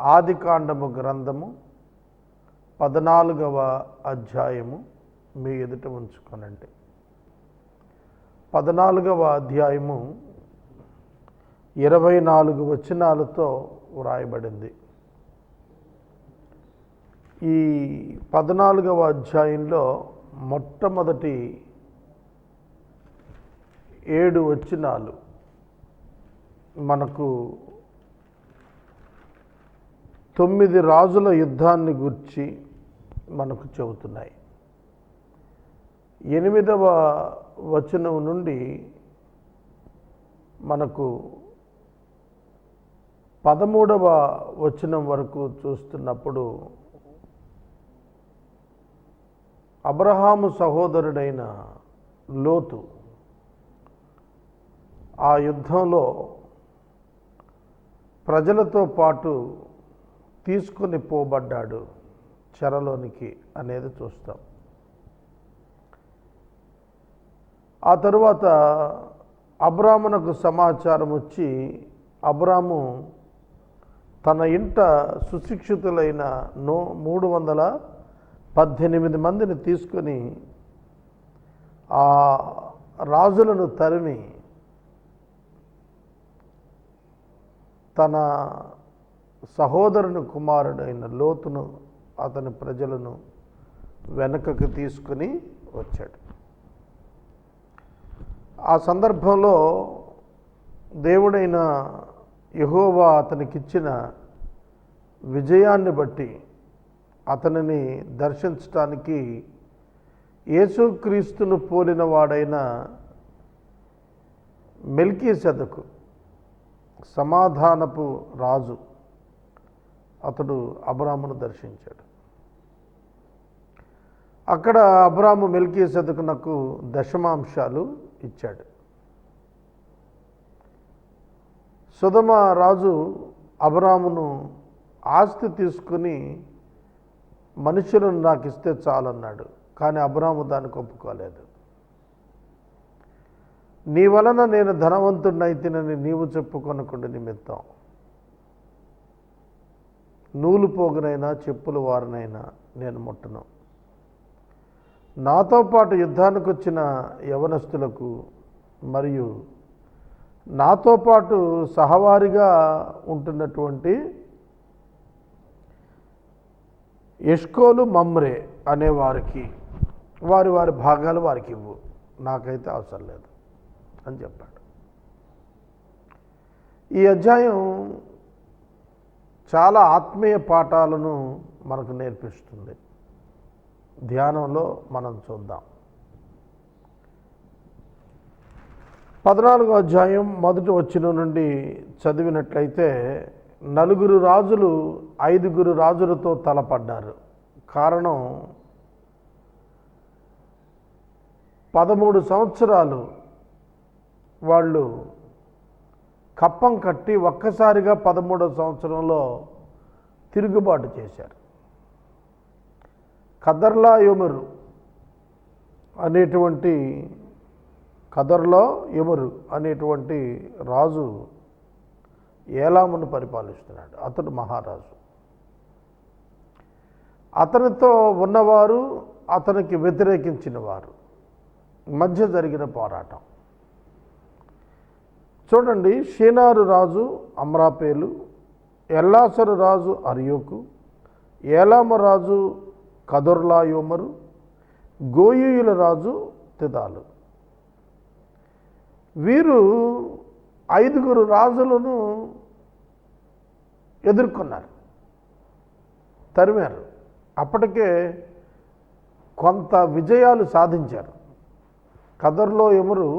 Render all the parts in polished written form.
ఆదికాండము గ్రంథము 14వ అధ్యాయము మీ ఎదుట ఉంచుకొనండి. 14వ అధ్యాయము 24 వచనాలతో వ్రాయబడింది. ఈ 14వ అధ్యాయంలో మొట్టమొదటి 7 వచనాలు మనకు 9 రాజుల యుద్ధాన్ని గురించి మనకు చెబుతున్నాయి. 8వ వచనం నుండి మనకు 13వ వచనం వరకు చూస్తున్నప్పుడు అబ్రహాము సహోదరుడైన లోతు ఆ యుద్ధంలో ప్రజలతో పాటు తీసుకొని పోబడ్డాడు చెరలోనికి అనేది చూస్తాం. ఆ తరువాత అబ్రామునకు సమాచారం వచ్చి అబ్రాము తన ఇంట సుశిక్షితులైన 318 మందిని తీసుకొని ఆ రాజులను తరిమి తన సహోదరుని కుమారుడైన లోతును అతని ప్రజలను వెనుకకు తీసుకుని వచ్చాడు. ఆ సందర్భంలో దేవుడైన యెహోవా అతనికిచ్చిన విజయాన్ని బట్టి అతనిని దర్శించటానికి యేసుక్రీస్తును పోలిన వాడైన మెల్కీసెదెకు సమాధానపు రాజు అతడు అబ్రామును దర్శించాడు. అక్కడ అబ్రాము మెల్కీసెదెకునకు దశమాంశాలు ఇచ్చాడు. సొదొమ రాజు అబ్రామును ఆస్తి తీసుకుని మనుషులను నాకు ఇస్తే చాలన్నాడు. కానీ అబ్రాము దానికి ఒప్పుకోలేదు. నీ వలన నేను ధనవంతుడినైతినని నీవు చెప్పుకొనకుండా నిమిత్తం నూలు పోగునైనా చెప్పుల వారినైనా నేను ముట్టను. నాతో పాటు యుద్ధానికి వచ్చిన యవనస్తులకు మరియు నాతో పాటు సహవారిగా ఉంటున్నటువంటి ఎష్కోలు మమ్రే అనే వారికి వారి వారి భాగాలు వారికి ఇవ్వు, నాకైతే అవసరం లేదు అని చెప్పాడు. ఈ అధ్యాయం చాలా ఆత్మీయ పాఠాలను మనకు నేర్పిస్తుంది. ధ్యానంలో మనం చూద్దాం. 14వ అధ్యాయం 1వ వచనం నుండి చదివినట్లయితే 4 రాజులు 5 రాజులతో తలపడ్డారు. కారణం 13 సంవత్సరాలు వాళ్ళు కప్పం కట్టి ఒక్కసారిగా 13వ సంవత్సరంలో తిరుగుబాటు చేశారు. కదర్లాయోమరు అనేటువంటి రాజు ఏలామును పరిపాలిస్తున్నాడు. అతడు మహారాజు. అతనితో ఉన్నవారు అతనికి వ్యతిరేకించిన వారు మధ్య జరిగిన పోరాటం చూడండి. షీనారు రాజు అమ్రాపేలు, ఎల్లాసరు రాజు అర్యోకు, ఏలాము రాజు కదొర్లాయోమరు, గోయీయుల రాజు తిదాలు. వీరు 5 రాజులను ఎదుర్కొన్నారు, తరిమారు. అప్పటికే కొంత విజయాలు సాధించారు. కదొర్లాయోమరు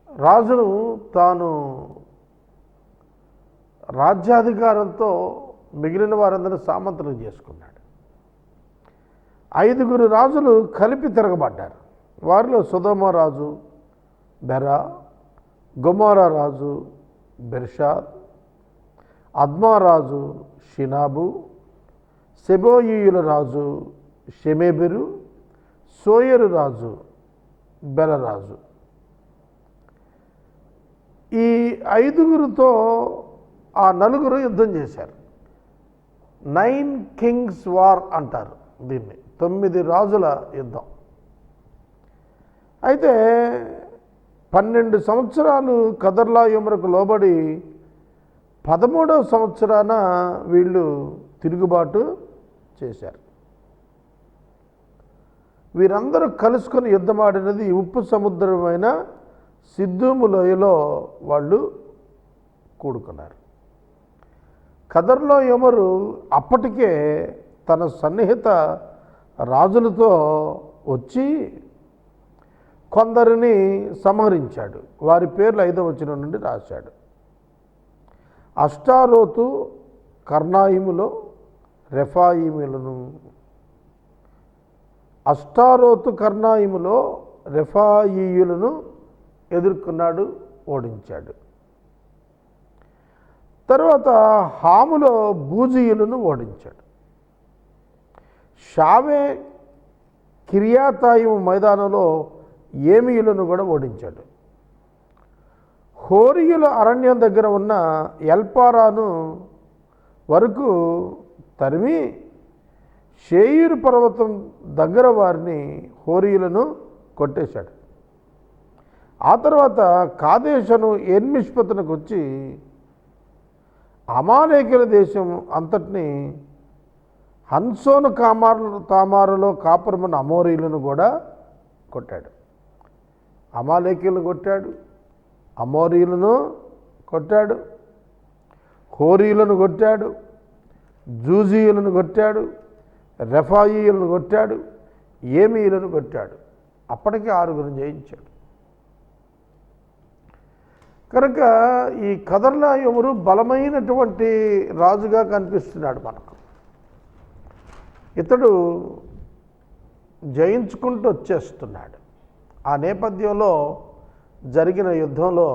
రాజును తాను రాజ్యాధికారంతో మిగిలిన వారందరూ సామంతులు చేసుకున్నాడు. 5 రాజులు కలిపి తిరగబడ్డారు. వారిలో సొదొమ రాజు బెరా, గొమొర్రా రాజు బెర్షాద్, అద్మా రాజు షినాబు, సెబోయీయుల రాజు షెమెబెరు, సోయరు రాజు బెలరాజు. ఈ 5తో ఆ నలుగురు యుద్ధం చేశారు. 9 Kings వార్ అంటారు దీన్ని, 9 రాజుల యుద్ధం. అయితే 12 సంవత్సరాలు కదర్లాయోమరుకు లోబడి 13వ సంవత్సరాన వీళ్ళు తిరుగుబాటు చేశారు. వీరందరూ కలుసుకొని యుద్ధమాడినది ఉప్పు సముద్రమైన సిద్దూము లోయలో వాళ్ళు కూడుకున్నారు. కదర్లాయోమరు అప్పటికే తన సన్నిహిత రాజులతో వచ్చి కొందరిని సంహరించాడు. వారి పేర్లు 5వ వచనం నుండి రాశాడు. అష్టారోతు కర్నాయిములో రెఫాయిములను, అష్టారోతు కర్నాయిములో రెఫాయియులను ఎదుర్కొన్నాడు, ఓడించాడు. తర్వాత హాములో బూజీయులను ఓడించాడు. షావే కిర్యాతాయిము మైదానంలో ఏమీయులను కూడా ఓడించాడు. హోరీయుల అరణ్యం దగ్గర ఉన్న ఎల్పారాను వరకు తరిమి షేయీరు పర్వతం దగ్గర వారిని హోరీయులను కొట్టేశాడు. ఆ తర్వాత కాదేశను ఎన్మిష్పతునకు వచ్చి అమాలేకుల దేశం అంతటిని హన్సోను తామారులో కాపురమున్న అమోరీలను కూడా కొట్టాడు. అమాలేకులను కొట్టాడు, అమోరీలను కొట్టాడు, హోరీలను కొట్టాడు, జూజీయులను కొట్టాడు, రెఫాయియులను కొట్టాడు, ఏమీయులను కొట్టాడు. అప్పటికే 6 జయించాడు. కనుక ఈ కదర్లాయోమరు బలమైనటువంటి రాజుగా కనిపిస్తున్నాడు మనకు. ఇతడు జయించుకుంటూ వచ్చేస్తున్నాడు. ఆ నేపథ్యంలో జరిగిన యుద్ధంలో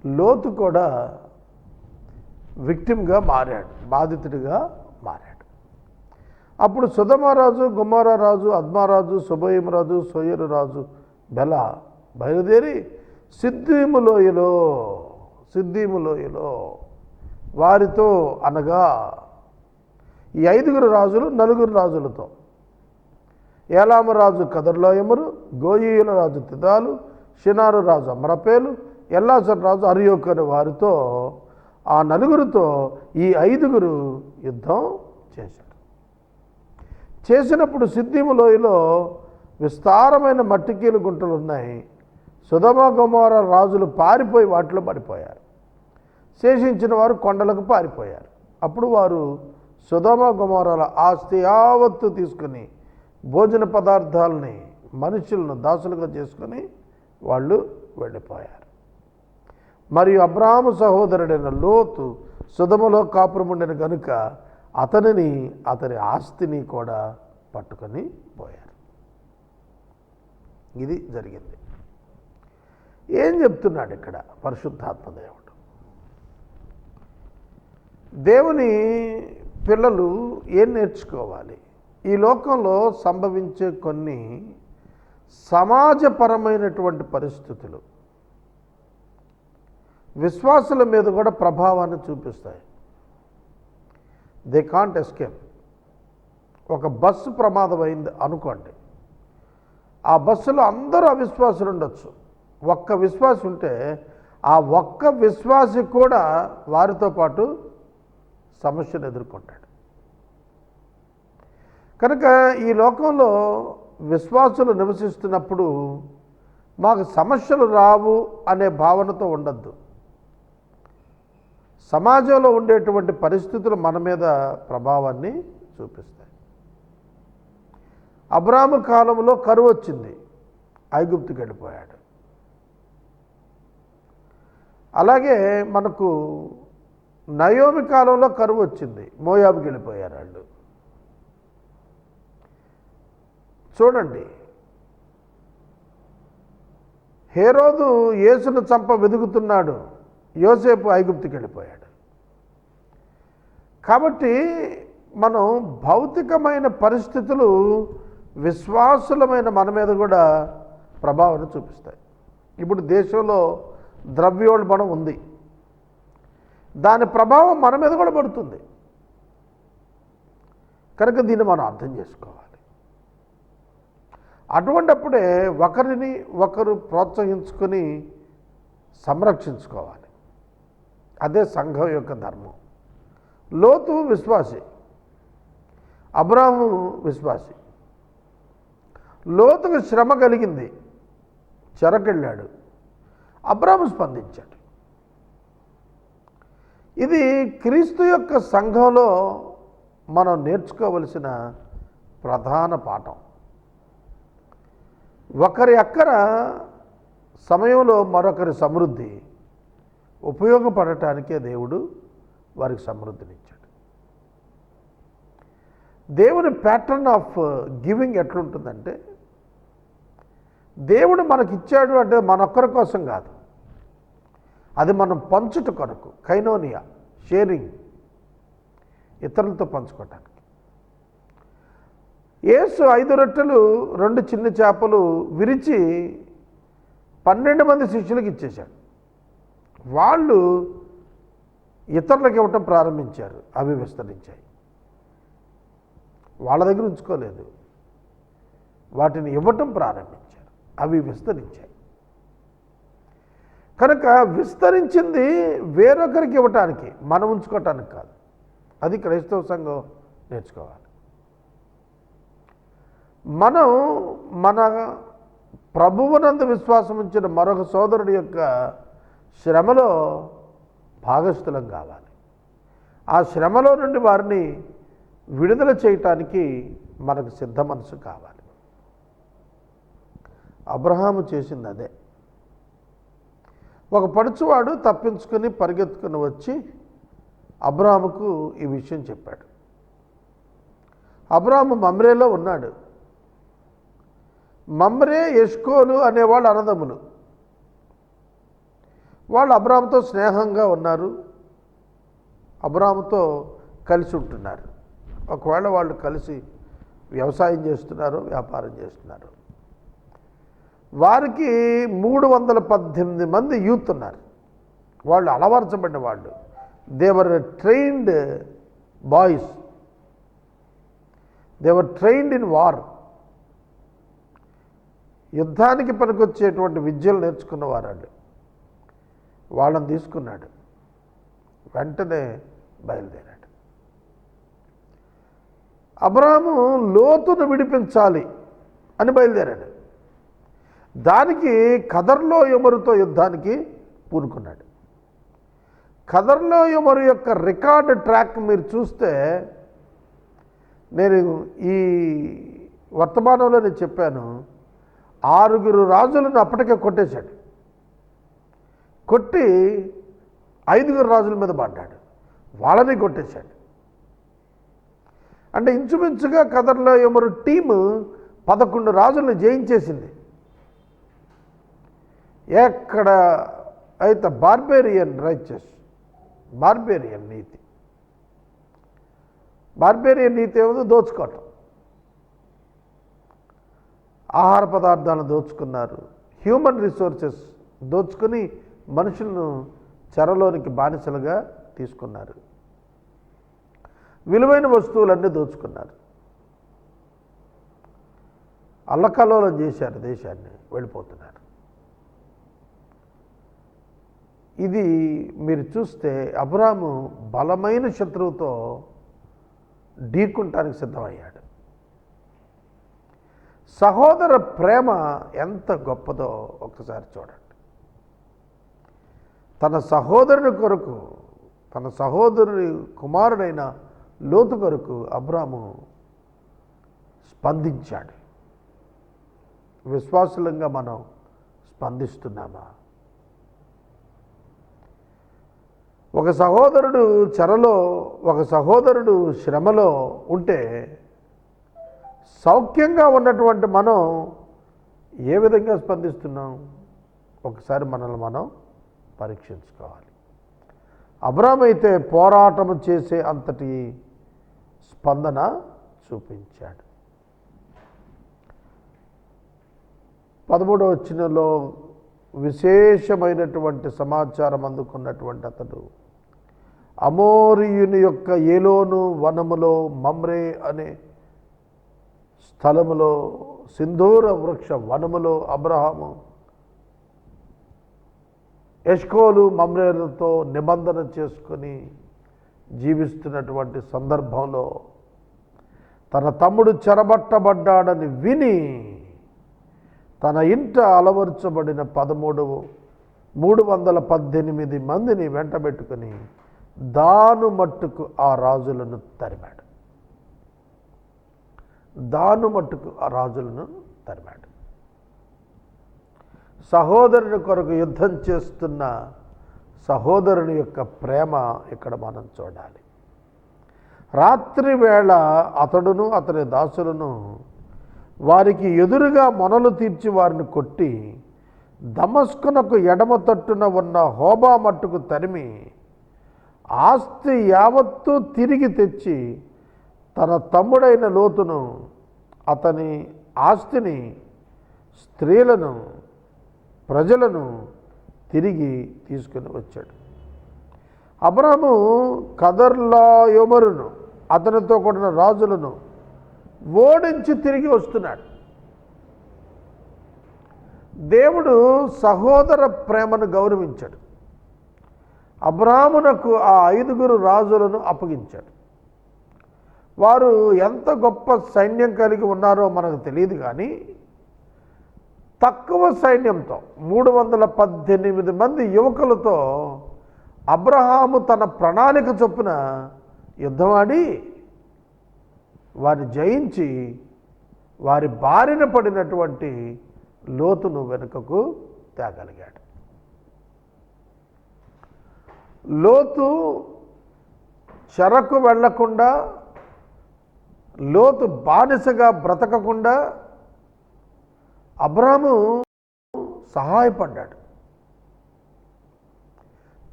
లోతు కూడా విక్టిమ్గా మారాడు, బాధితుడిగా మారాడు. అప్పుడు సుధమరాజు, గుమ్మారాజు, అద్మారాజు, సుబోయిమరాజు, సోయరు రాజు బెల బయలుదేరి సిద్దీము లోయలో వారితో, అనగా ఈ 5 రాజులు 4 రాజులతో, ఏలాము రాజు కదర్లాయోమరు, గోయీయుల రాజు తిదాలు, షినారు రాజు అమ్రపేలు, ఎల్లాసర్ రాజు అరియోకు అనే వారితో, ఆ 4 ఈ 5 యుద్ధం చేశారు. చేసినప్పుడు సిద్దీము లోయలో విస్తారమైన మట్టికీలు గుంటలు ఉన్నాయి. సొదొమ గొమొర్రా రాజులు పారిపోయి వాటిలో పడిపోయారు. శేషించిన వారు కొండలకు పారిపోయారు. అప్పుడు వారు సొదొమ గొమొర్రాల ఆస్తి యావత్తు తీసుకుని భోజన పదార్థాలని, మనుషులను దాసులుగా చేసుకొని వాళ్ళు వెళ్ళిపోయారు. మరియు అబ్రాహాము సహోదరుడైన లోతు సొదొమలో కాపురముండిన గనుక అతనిని, అతని ఆస్తిని కూడా పట్టుకొని పోయారు. ఇది జరిగింది. ఏం చెప్తున్నాడు ఇక్కడ పరిశుద్ధాత్మ దేవుడు? దేవుని పిల్లలు ఏం నేర్చుకోవాలి? ఈ లోకంలో సంభవించే కొన్ని సమాజపరమైనటువంటి పరిస్థితులు విశ్వాసుల మీద కూడా ప్రభావాన్ని చూపిస్తాయి. They can't escape. ఒక బస్సు ప్రమాదం అయింది అనుకోండి, ఆ బస్సులో అందరూ అవిశ్వాసులు ఉండొచ్చు. ఒక్క విశ్వాసి ఉంటే ఆ ఒక్క విశ్వాసి కూడా వారితో పాటు సమస్యను ఎదుర్కొంటాడు. కనుక ఈ లోకంలో విశ్వాసులు నివసిస్తున్నప్పుడు మాకు సమస్యలు రావు అనే భావనతో ఉండద్దు. సమాజంలో ఉండేటువంటి పరిస్థితులు మన మీద ప్రభావాన్ని చూపిస్తాయి. అబ్రాహాము కాలంలో కరువు వచ్చింది, ఐగుప్తుకి వెళ్ళిపోయాడు. అలాగే మనకు నయోమి కాలంలో కరువు వచ్చింది, మోయాబుకి వెళ్ళిపోయారు వాళ్ళు. చూడండి, హేరోదు యేసును చంప వెదుగుతున్నాడు, యోసేపు ఐగుప్తుకి వెళ్ళిపోయాడు. కాబట్టి మనం భౌతికమైన పరిస్థితులు విశ్వాసులమైన మన మీద కూడా ప్రభావాన్ని చూపిస్తాయి. ఇప్పుడు దేశంలో ద్రవ్యోల్బణం ఉంది. దాని ప్రభావం మన మీద కూడా పడుతుంది. కనుక దీన్ని మనం అర్థం చేసుకోవాలి. అటువంటప్పుడే ఒకరిని ఒకరు ప్రోత్సహించుకొని సంరక్షించుకోవాలి. అదే సంఘం యొక్క ధర్మం. లోతు విశ్వాసి, అబ్రాహాము విశ్వాసి. లోతుకు శ్రమ కలిగింది, చెరకెళ్ళాడు. అబ్రాహాము స్పందించాడు. ఇది క్రీస్తు యొక్క సంఘంలో మనం నేర్చుకోవలసిన ప్రధాన పాఠం. ఒకరి అక్కర సమయంలో మరొకరి సమృద్ధి ఉపయోగపడటానికే దేవుడు వారికి సమృద్ధినిచ్చాడు. దేవుని ప్యాటర్న్ ఆఫ్ గివింగ్ ఎట్లుంటుందంటే, దేవుడు మనకిచ్చాడు అంటే మనొక్కరి కోసం కాదు, అది మనం పంచుట కొరకు, కైనోనియా, షేరింగ్, ఇతరులతో పంచుకోవటానికి. యేసు 5 రొట్టెలు 2 చిన్న చేపలు విరిచి 12 మంది శిష్యులకు ఇచ్చేశాడు. వాళ్ళు ఇతరులకు ఇవ్వటం ప్రారంభించారు. అవి విస్తరించాయి. వాళ్ళ దగ్గర ఉంచుకోలేదు, వాటిని ఇవ్వటం ప్రారంభించారు. అవి విస్తరించాయి. కనుక విస్తరించింది వేరొకరికి ఇవ్వటానికి, మనం ఉంచుకోవటానికి కాదు. అది క్రైస్తవ సంఘం నేర్చుకోవాలి. మనం మన ప్రభువునందు విశ్వాసం ఉంచిన మరొక సోదరుడి యొక్క శ్రమలో భాగస్థులం కావాలి. ఆ శ్రమలో నుండి వారిని విడుదల చేయటానికి మనకు సిద్ధ మనసు కావాలి. అబ్రహాము చేసింది అదే. ఒక పడుచువాడు తప్పించుకొని పరిగెత్తుకుని వచ్చి అబ్రాహాముకు ఈ విషయం చెప్పాడు. అబ్రాహాము మమ్రేలో ఉన్నాడు. మమ్రే, ఎష్కోలు అనేవాళ్ళు అన్నదమ్ములు. వాళ్ళు అబ్రాహాముతో స్నేహంగా ఉన్నారు, అబ్రాహాముతో కలిసి ఉంటున్నారు. ఒకవేళ వాళ్ళు కలిసి వ్యవసాయం చేస్తున్నారు, వ్యాపారం చేస్తున్నారు. వారికి 318 మంది యూత్ ఉన్నారు. వాళ్ళు అలవర్చబడిన వాళ్ళు. They're trained boys, they're trained in war. యుద్ధానికి పనికొచ్చేటువంటి విద్యలు నేర్చుకున్నవారు వాళ్ళు. వాళ్ళని తీసుకున్నాడు, వెంటనే బయలుదేరాడు. అబ్రాహాము లోతును విడిపించాలి అని బయలుదేరాడు. దానికి కదర్లో యమరుతో యుద్ధానికి పూనుకున్నాడు. కదర్లో యమరు యొక్క రికార్డ్ ట్రాక్ మీరు చూస్తే, నేను ఈ వర్తమానంలో నేను చెప్పాను, 6 రాజులను అప్పటికే కొట్టేశాడు. కొట్టి 5 రాజుల మీద పడ్డాడు, వాళ్ళని కొట్టేశాడు. అంటే ఇంచుమించుగా కదర్లో యమరు టీము 11 రాజులను జయించేసింది. ఎక్కడ అయితే బార్బేరియన్ రైచెస్, బార్బేరియన్ నీతి. బార్బేరియన్ నీతి ఏమో దోచుకోవటం. ఆహార పదార్థాలను దోచుకున్నారు, హ్యూమన్ రిసోర్సెస్ దోచుకుని మనుషులను చెరలోనికి బానిసలుగా తీసుకున్నారు, విలువైన వస్తువులన్నీ దోచుకున్నారు, అల్లకల్లోలం చేశారు, దేశాన్ని వెళ్ళిపోతున్నారు. ఇది మీరు చూస్తే అబ్రాహాము బలమైన శత్రువుతో ఢీకుంటానికి సిద్ధమయ్యాడు. సహోదర ప్రేమ ఎంత గొప్పదో ఒక్కసారి చూడండి. తన సహోదరుని కొరకు, తన సహోదరుని కుమారుడైన లోతు కొరకు అబ్రాహాము స్పందించాడు. విశ్వాసులంగా మనం స్పందిస్తున్నామా? ఒక సహోదరుడు చెరలో, ఒక సహోదరుడు శ్రమలో ఉంటే సౌఖ్యంగా ఉన్నటువంటి మనం ఏ విధంగా స్పందిస్తున్నాం? ఒకసారి మనల్ని మనం పరీక్షించుకోవాలి. అబ్రాహాము అయితే పోరాటం చేసే అంతటి స్పందన చూపించాడు. 13వ వచనంలో విశేషమైనటువంటి సమాచారం అందుకున్నటువంటి అతడు అమోరీయుని యొక్క ఏలోను వనములో మమ్రే అనే స్థలములో సింధూర వృక్ష వనములో అబ్రహాము ఎష్కోలు మమ్రేలతో నిబంధన చేసుకొని జీవిస్తున్నటువంటి సందర్భంలో తన తమ్ముడు చెరబట్టబడ్డాడని విని తన ఇంట అలవర్చబడిన 318 మందిని వెంటబెట్టుకుని దాను మట్టుకు ఆ రాజులను తరిమాడు. సహోదరుని కొరకు యుద్ధం చేస్తున్న సహోదరుని యొక్క ప్రేమ ఇక్కడ మనం చూడాలి. రాత్రి వేళ అతడును అతని దాసులను వారికి ఎదురుగా మొనలు తీర్చి వారిని కొట్టి దమస్కునకు ఎడమ తట్టున ఉన్న హోబా మట్టుకు తరిమి ఆస్తి యావత్తూ తిరిగి తెచ్చి తన తమ్ముడైన లోతును అతని ఆస్తిని స్త్రీలను ప్రజలను తిరిగి తీసుకుని వచ్చాడు. అబ్రాము కదర్లాయోమరును అతనితో కూడిన రాజులను ఓడించి తిరిగి వస్తున్నాడు. దేవుడు సహోదర ప్రేమను గౌరవించాడు. అబ్రామునకు ఆ 5 రాజులను అప్పగించాడు. వారు ఎంత గొప్ప సైన్యం కలిగి ఉన్నారో మనకు తెలియదు, కానీ తక్కువ సైన్యంతో 318 మంది యువకులతో అబ్రహాము తన ప్రణాళిక చొప్పున యుద్ధమాడి వారిని జయించి వారి బారిన పడినటువంటి లోతును వెనుకకు తేగలిగాడు. లోతు చెరకు వెళ్లకుండా, లోతు బానిసగా బ్రతకకుండా అబ్రాము సహాయపడ్డాడు.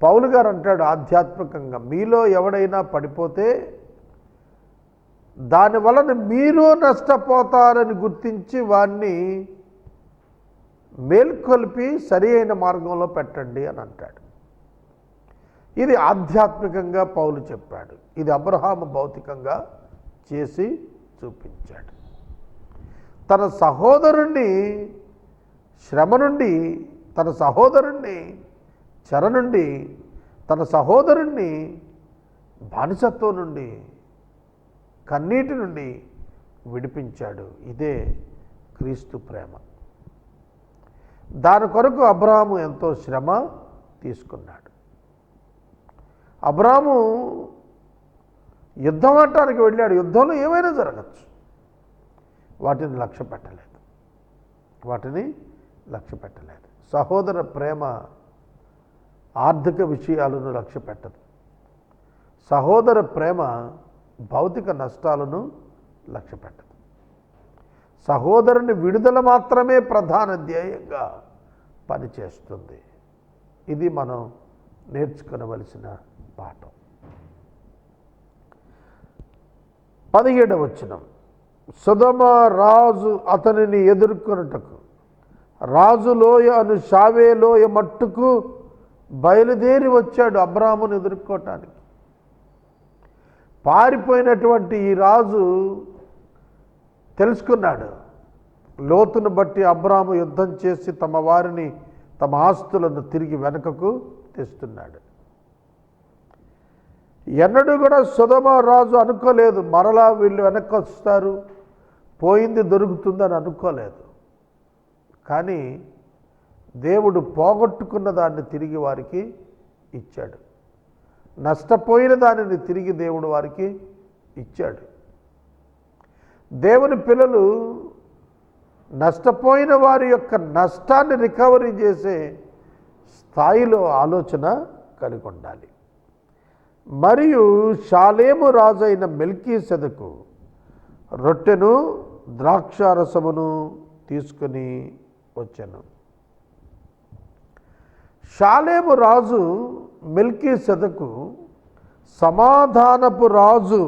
పౌలు గారు అంటాడు ఆధ్యాత్మికంగా, మీలో ఎవడైనా పడిపోతే దాని వలన మీరు నష్టపోతారని గుర్తించి వారిని మేల్కొల్పి సరి అయిన మార్గంలో పెట్టండి అని అంటాడు. ఇది ఆధ్యాత్మికంగా పౌలు చెప్పాడు. ఇది అబ్రహాము భౌతికంగా చేసి చూపించాడు. తన సహోదరుణ్ణి శ్రమ నుండి, తన సహోదరుణ్ణి చెర నుండి, తన సహోదరుణ్ణి బానిసత్వం నుండి, కన్నీటి నుండి విడిపించాడు. ఇదే క్రీస్తు ప్రేమ. దాని కొరకు అబ్రాహాము ఎంతో శ్రమ తీసుకున్నాడు. అబ్రాహాము యుద్ధం ఆడటానికి వెళ్ళాడు. యుద్ధంలో ఏమైనా జరగచ్చు. వాటిని లక్ష్య పెట్టలేదు. సహోదర ప్రేమ ఆర్థిక విషయాలను లక్ష్య పెట్టదు. సహోదర ప్రేమ భౌతిక నష్టాలను లక్ష్య పెట్టదు. సహోదరుని విడుదల మాత్రమే ప్రధాన ధ్యేయంగా పనిచేస్తుంది. ఇది మనం నేర్చుకోవలసిన పాఠం. 17వ వచనం, సొదొమ రాజు అతనిని ఎదుర్కొనుటకు రాజు లోయ అను షావే లోయ మట్టుకు బయలుదేరి వచ్చాడు అబ్రాహామును ఎదుర్కోవటానికి. పారిపోయినటువంటి ఈ రాజు తెలుసుకున్నాడు, లోతును బట్టి అబ్రాహాము యుద్ధం చేసి తమ వారిని, తమ ఆస్తులను తిరిగి వెనుకకు తెస్తున్నాడు. ఎన్నడూ కూడా సొదొమ రాజు అనుకోలేదు మరలా వీళ్ళు వెనక్కి వస్తారు, పోయింది దొరుకుతుందని అనుకోలేదు. కానీ దేవుడు పోగొట్టుకున్న దాన్ని తిరిగి వారికి ఇచ్చాడు. నష్టపోయిన దానిని తిరిగి దేవుడు వారికి ఇచ్చాడు. దేవుని పిల్లలు నష్టపోయిన వారి యొక్క నష్టాన్ని రికవరీ చేసే స్థాయిలో ఆలోచన కలిగి ఉండాలి. మరియు షాలేము రాజైన మెల్కీసెదకు రొట్టెను ద్రాక్షారసమును తీసుకుని వచ్చాను. షాలేము రాజు మెల్కీసెదకు సమాధానపు రాజు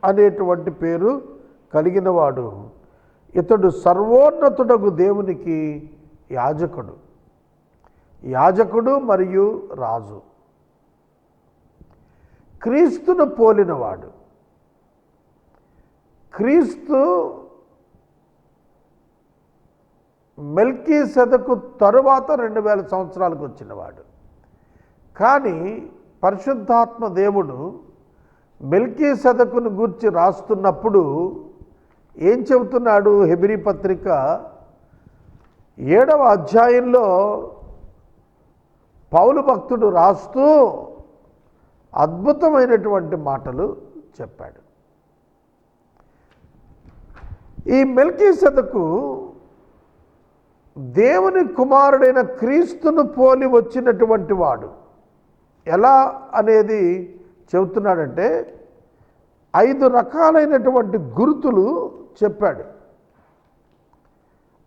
అనేటువంటి పేరు కలిగినవాడు. ఇతడు సర్వోన్నతుడగు దేవునికి యాజకుడు మరియు రాజు. క్రీస్తును పోలినవాడు. క్రీస్తు మెల్కీసెదకు తరువాత 2000 సంవత్సరాలకు వచ్చినవాడు. కానీ పరిశుద్ధాత్మ దేవుడు మెల్కీసెదకును గూర్చి రాస్తున్నప్పుడు ఏం చెబుతున్నాడు? హెబ్రీ పత్రిక 7వ అధ్యాయంలో పౌలు భక్తుడు రాస్తూ అద్భుతమైనటువంటి మాటలు చెప్పాడు. ఈ మెల్కీసెదకు దేవుని కుమారుడైన క్రీస్తును పోలి వచ్చినటువంటి వాడు. ఎలా అనేది చెబుతున్నాడంటే 5 రకాలైనటువంటి గుర్తులు చెప్పాడు.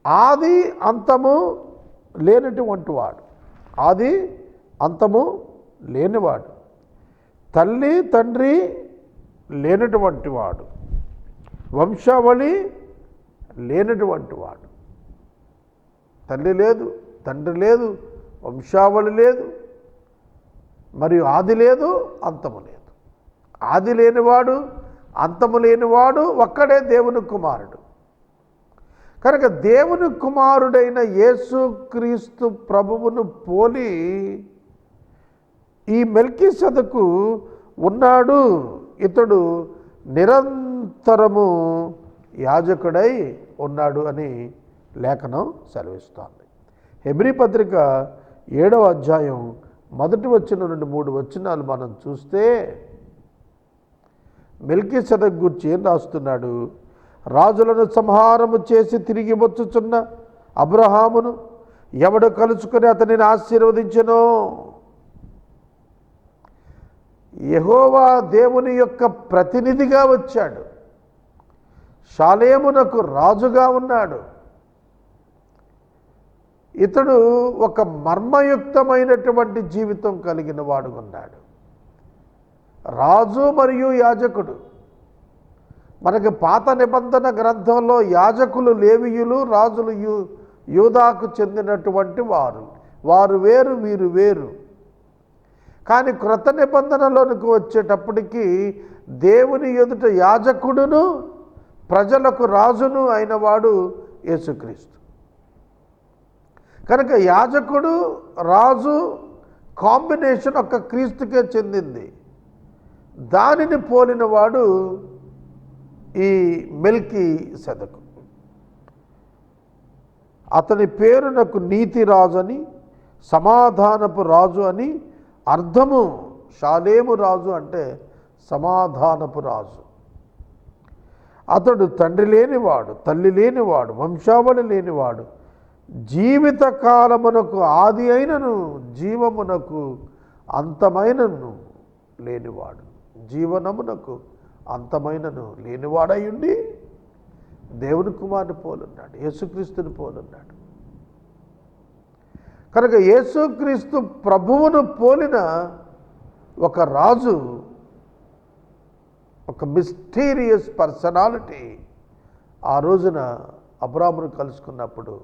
ఆది అంతము లేనటువంటి వాడు, ఆది అంతము లేనివాడు, తల్లి తండ్రి లేనటువంటి వాడు, వంశావళి లేనటువంటి వాడు. తల్లి లేదు, తండ్రి లేదు, వంశావళి లేదు, మరియు ఆది లేదు, అంతము లేదు. ఆది లేనివాడు, అంతము లేనివాడు ఒక్కడే దేవుని కుమారుడు. కనుక దేవుని కుమారుడైన యేసుక్రీస్తు ప్రభువును పోలి ఈ మెల్కీసెదకు ఉన్నాడు. ఇతడు నిరంతరము యాజకుడై ఉన్నాడు అని లేఖనం సెలవిస్తోంది. హెబ్రీ పత్రిక 7వ అధ్యాయం 1 వచనం నుండి 3 వచనాలు మనం చూస్తే మెల్కీసెదకు గురించి ఏం రాస్తున్నాడు? రాజులను సంహారము చేసి తిరిగి వచ్చుచున్న అబ్రహామును ఎవడు కలుసుకొని అతనిని ఆశీర్వదించెనో, యెహోవా దేవుని యొక్క ప్రతినిధిగా వచ్చాడు, షాలేమునకు రాజుగా ఉన్నాడు. ఇతడు ఒక మర్మయుక్తమైనటువంటి జీవితం కలిగిన వాడు ఉన్నాడు. రాజు మరియు యాజకుడు. మనకి పాత నిబంధన గ్రంథంలో యాజకులు లేవీయులు, రాజులు యూదాకు చెందినటువంటి వారు. వారు వేరు, వీరు వేరు. కానీ క్రొత్త నిబంధనలోనికి వచ్చేటప్పటికి దేవుని ఎదుట యాజకుడును ప్రజలకు రాజును అయిన వాడు యేసుక్రీస్తు. కనుక యాజకుడు రాజు కాంబినేషన్ ఒక్క క్రీస్తుకే చెందింది. దానిని పోలినవాడు ఈ మెల్కీసెదకు. అతని పేరునకు నీతి రాజు అని, సమాధానపు రాజు అని అర్థము. షాలేము రాజు అంటే సమాధానపు రాజు. అతడు తండ్రి లేనివాడు, తల్లి లేనివాడు, వంశావళి లేనివాడు, జీవిత కాలమునకు ఆది అయినను జీవమునకు అంతమైనను లేనివాడు. జీవనమునకు అంతమైనను లేనివాడై ఉండి దేవుని కుమారుని పోలున్నాడు, యేసుక్రీస్తుని పోలున్నాడు. కనుక యేసుక్రీస్తు ప్రభువును పోలిన ఒక రాజు, ఒక మిస్టీరియస్ పర్సనాలిటీ ఆ రోజున అబ్రాహామును కలుసుకున్నప్పుడు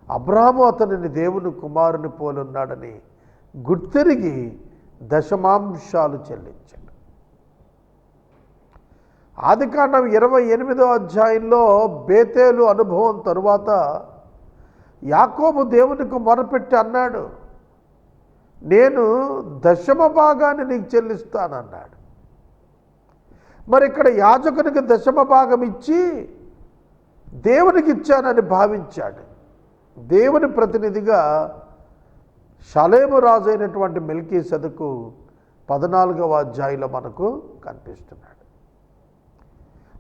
అబ్రాహాము అతనిని దేవుని కుమారుని పోలున్నాడని గుర్తిరిగి దశమాంశాలు చెల్లించాడు. ఆదికాండం 28వ అధ్యాయంలో బేతేలు అనుభవం తరువాత యాకోబు దేవునికి మొరపెట్టి అన్నాడు, నేను దశమ భాగాన్ని నీకు చెల్లిస్తానన్నాడు. మరి ఇక్కడ యాజకునికి దశమ భాగం ఇచ్చి దేవునికి ఇచ్చానని భావించాడు. దేవుని ప్రతినిధిగా షాలేము రాజు అయినటువంటి మెల్కీసెదకు 14వ అధ్యాయంలో మనకు కనిపిస్తున్నాడు.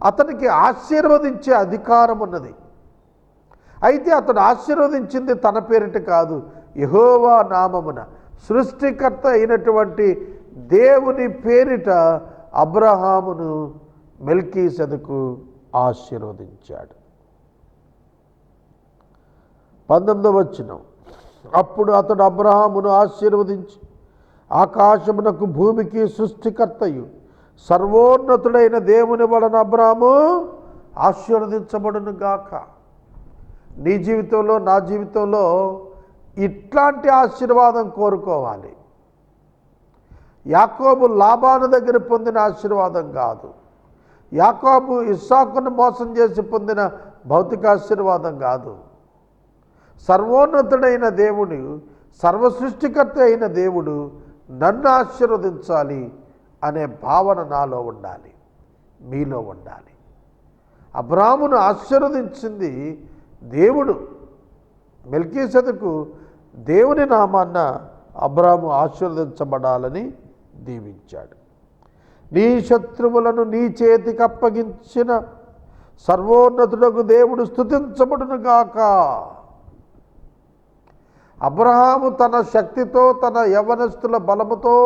అతనికి ఆశీర్వదించే అధికారం ఉన్నది. అయితే అతడు ఆశీర్వదించింది తన పేరిట కాదు, యెహోవా నామమున సృష్టికర్త అయినటువంటి దేవుని పేరిట అబ్రహామును మెల్కీసెదకు ఆశీర్వదించాడు. 19వ వచనం, అప్పుడు అతడు అబ్రహామును ఆశీర్వదించి ఆకాశమునకు భూమికి సృష్టికర్తయు సర్వోన్నతుడైన దేవుని వలన అబ్రహాము ఆశీర్వదించబడును గాక. నీ జీవితంలో, నా జీవితంలో ఇట్లాంటి ఆశీర్వాదం కోరుకోవాలి. యాకోబు లాబాను దగ్గర పొందిన ఆశీర్వాదం కాదు. యాకోబు ఇస్సాకును మోసం చేసి పొందిన భౌతిక ఆశీర్వాదం కాదు. సర్వోన్నతుడైన దేవుడు, సర్వసృష్టికర్త అయిన దేవుడు నన్ను ఆశీర్వదించాలి అనే భావన నాలో ఉండాలి, మీలో ఉండాలి. అబ్రాహామును ఆశీర్వదించింది దేవుడు. మెల్కీసెదెకు దేవుని నామాన్న అబ్రాహాము ఆశీర్వదించబడాలని దీవించాడు. నీ శత్రువులను నీ చేతికి అప్పగించిన సర్వోన్నతుడకు దేవుడు స్తుతించబడును గాక. అబ్రహాము తన శక్తితో, తన యవనస్తుల బలముతో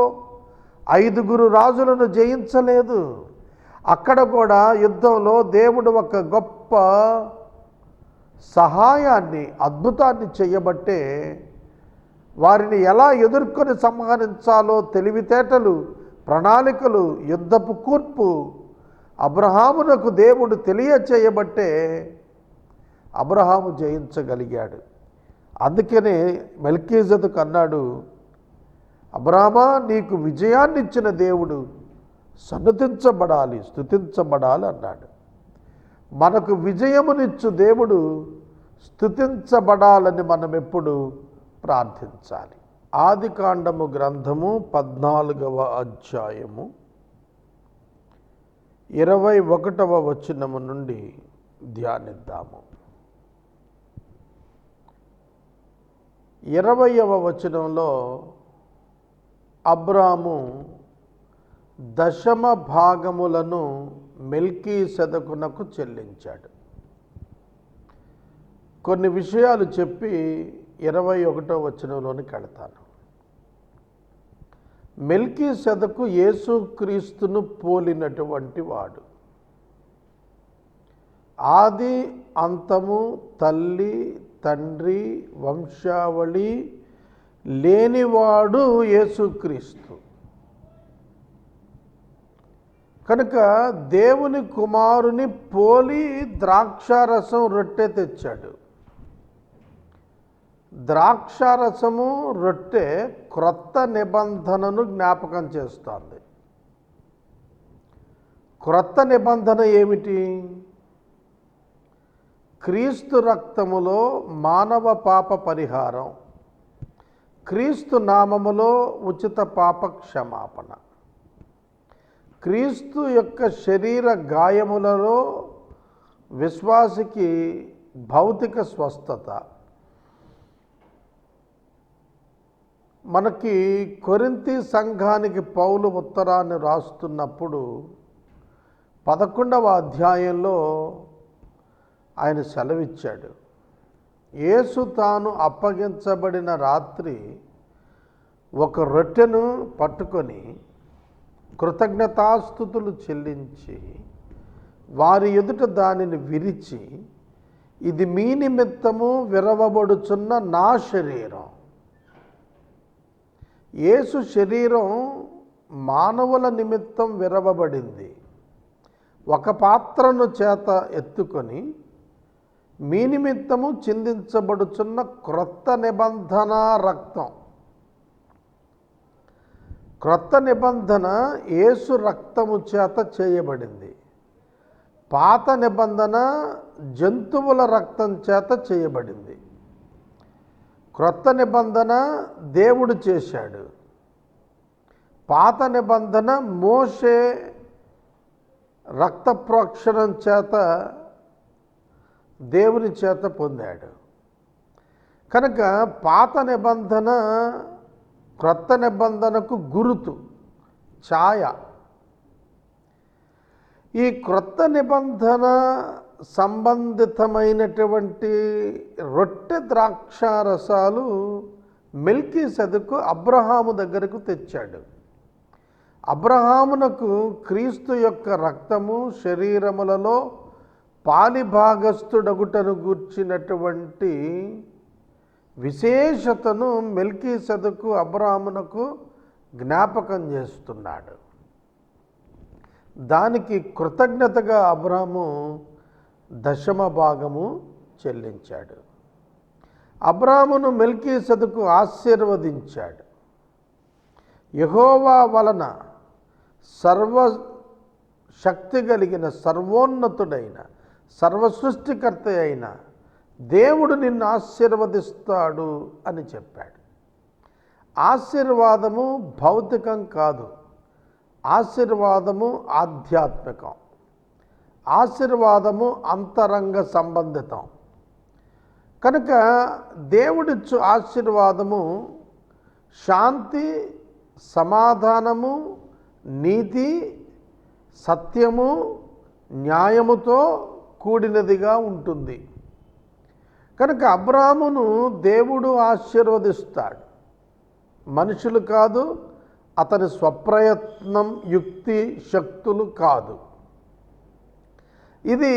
5 రాజులను జయించలేదు. అక్కడ కూడా యుద్ధంలో దేవుడు ఒక గొప్ప సహాయాన్ని, అద్భుతాన్ని చేయబట్టే వారిని ఎలా ఎదుర్కొని సంహరించాలో తెలివితేటలు, ప్రణాళికలు, యుద్ధపు కూర్పు అబ్రహామునకు దేవుడు తెలియచేయబట్టే అబ్రహాము జయించగలిగాడు. అందుకనే మెల్కీసెదెకు అన్నాడు, అబ్రామా, నీకు విజయాన్ని ఇచ్చిన దేవుడు సన్నతించబడాలి, స్తుతించబడాలి అన్నాడు. మనకు విజయమునిచ్చు దేవుడు స్తుతించబడాలని మనం ఎప్పుడు ప్రార్థించాలి. ఆదికాండము గ్రంథము 14వ అధ్యాయము 21వ వచనము నుండి ధ్యానిద్దాము. 20వ వచనంలో అబ్రాము దశమ భాగములను మెల్కీసెదెకునకు చెల్లించాడు. కొన్ని విషయాలు చెప్పి 21వ వచనంలోనికి వెళతాను. మెల్కీసెదెకు యేసుక్రీస్తును పోలినటువంటి వాడు. ఆది అంతము, తల్లి తండ్రి వంశావళి లేనివాడు యేసుక్రీస్తు. కనుక దేవుని కుమారుని పోలి ద్రాక్షారసం రొట్టె తెచ్చాడు. ద్రాక్షారసము రొట్టె క్రొత్త నిబంధనను జ్ఞాపకం చేస్తోంది. క్రొత్త నిబంధన ఏమిటి? క్రీస్తు రక్తములో మానవ పాప పరిహారం, క్రీస్తు నామములో ఉచిత పాప క్షమాపణ, క్రీస్తు యొక్క శరీర గాయములలో విశ్వాసికి భౌతిక స్వస్థత. మనకి కొరింథీ సంఘానికి పౌలు ఉత్తరాన్ని రాస్తున్నప్పుడు 11వ అధ్యాయంలో ఆయన సెలవిచ్చాడు. యేసు తాను అప్పగించబడిన రాత్రి ఒక రొట్టెను పట్టుకొని కృతజ్ఞతాస్తుతులు చెల్లించి వారి ఎదుట దానిని విరిచి, ఇది మీ నిమిత్తము విరవబడుచున్న నా శరీరం. యేసు శరీరం మానవుల నిమిత్తం విరవబడింది. ఒక పాత్రను చేత ఎత్తుకొని మీ నిమిత్తము చిందించబడుచున్న క్రొత్త నిబంధన రక్తం. క్రొత్త నిబంధన యేసు రక్తము చేత చేయబడింది. పాత నిబంధన జంతువుల రక్తం చేత చేయబడింది. క్రొత్త నిబంధన దేవుడు చేశాడు. పాత నిబంధన మోషే రక్త ప్రోక్షణం చేత దేవుని చేత పొందాడు. కనుక పాత నిబంధన క్రొత్త నిబంధనకు గురుతు, ఛాయ. ఈ క్రొత్త నిబంధన సంబంధితమైనటువంటి రొట్టె ద్రాక్షారసాలు మెల్కీసెదెకు అబ్రహాము దగ్గరకు తెచ్చాడు. అబ్రహామునకు క్రీస్తు యొక్క రక్తము శరీరములలో పాలిభాగస్థుడగుటను గూర్చినటువంటి విశేషతను మెల్కీసెదెకు అబ్రహామునకు జ్ఞాపకం చేస్తున్నాడు. దానికి కృతజ్ఞతగా అబ్రహాము దశమ భాగము చెల్లించాడు. అబ్రహామును మెల్కీసెదెకు ఆశీర్వదించాడు. యెహోవా వలన సర్వశక్తి కలిగిన సర్వోన్నతుడైన సర్వసృష్టికర్త అయిన దేవుడు నిన్ను ఆశీర్వదిస్తాడు అని చెప్పాడు. ఆశీర్వాదము భౌతికం కాదు, ఆశీర్వాదము ఆధ్యాత్మికం, ఆశీర్వాదము అంతరంగ సంబంధితం. కనుక దేవుడిచ్చు ఆశీర్వాదము శాంతి, సమాధానము, నీతి, సత్యము, న్యాయముతో కూడినదిగా ఉంటుంది. కనుక అబ్రాహామును దేవుడు ఆశీర్వదిస్తాడు. మనుషులు కాదు, అతని స్వప్రయత్నం, యుక్తి, శక్తులు కాదు. ఇది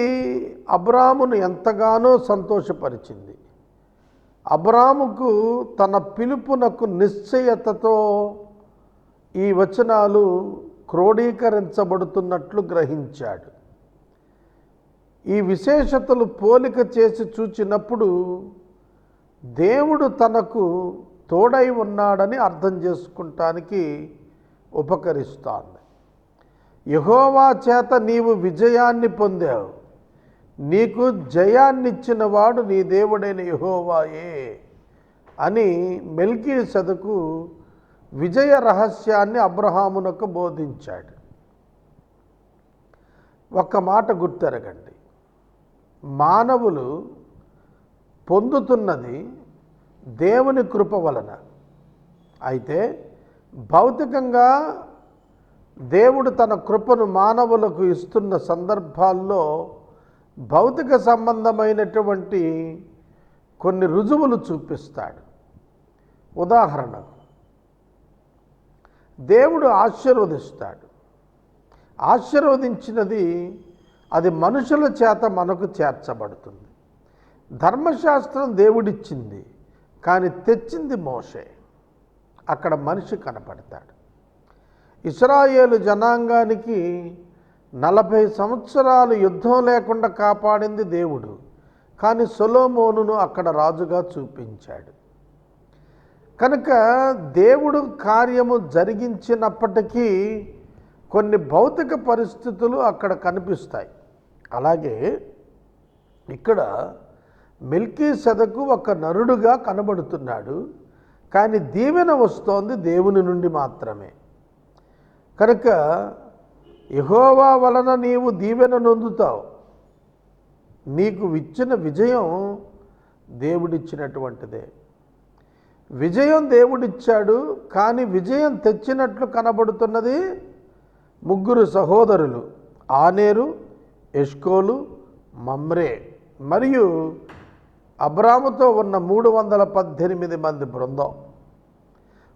అబ్రాహామును ఎంతగానో సంతోషపరిచింది. అబ్రాహాముకు తన పిలుపునకు నిశ్చయతతో ఈ వచనాలు క్రోడీకరించబడుతున్నట్లు గ్రహించాడు. ఈ విశేషతలు పోలిక చేసి చూచినప్పుడు దేవుడు తనకు తోడై ఉన్నాడని అర్థం చేసుకుంటానికి ఉపకరిస్తోంది. యెహోవా చేత నీవు విజయాన్ని పొందావు, నీకు జయాన్నిచ్చిన వాడు నీ దేవుడైన యెహోవాయే అని మెల్కీసెదెకు విజయ రహస్యాన్ని అబ్రహామునకు బోధించాడు. ఒక్క మాట గుర్తెరగండి, మానవులు పొందుతున్నది దేవుని కృప వలన. అయితే భౌతికంగా దేవుడు తన కృపను మానవులకు ఇస్తున్న సందర్భాల్లో భౌతిక సంబంధమైనటువంటి కొన్ని రుజువులు చూపిస్తాడు. ఉదాహరణకు, దేవుడు ఆశీర్వదిస్తాడు. ఆశీర్వదించినది అది మనుషుల చేత మనకు చేర్చబడుతుంది. ధర్మశాస్త్రం దేవుడిచ్చింది, కానీ తెచ్చింది మోషే. అక్కడ మనిషి కనపడతాడు. ఇశ్రాయేలు జనాంగానికి 40 సంవత్సరాలు యుద్ధం లేకుండా కాపాడింది దేవుడు, కానీ సొలొమోనును అక్కడ రాజుగా చూపించాడు. కనుక దేవుడు కార్యము జరిగించినప్పటికీ కొన్ని భౌతిక పరిస్థితులు అక్కడ కనిపిస్తాయి. అలాగే ఇక్కడ మెల్కీసెదెకు ఒక నరుడుగా కనబడుతున్నాడు, కానీ దీవెన వస్తోంది దేవుని నుండి మాత్రమే. కనుక యెహోవా వలన నీవు దీవెన నొందుతావు. నీకు ఇచ్చిన విజయం దేవుడిచ్చినటువంటిదే. విజయం దేవుడిచ్చాడు, కానీ విజయం తెచ్చినట్లు కనబడుతున్నది 3 సహోదరులు, ఆనేరు, ఎష్కోలు, మమ్రే మరియు అబ్రాముతో ఉన్న 318 మంది బృందం.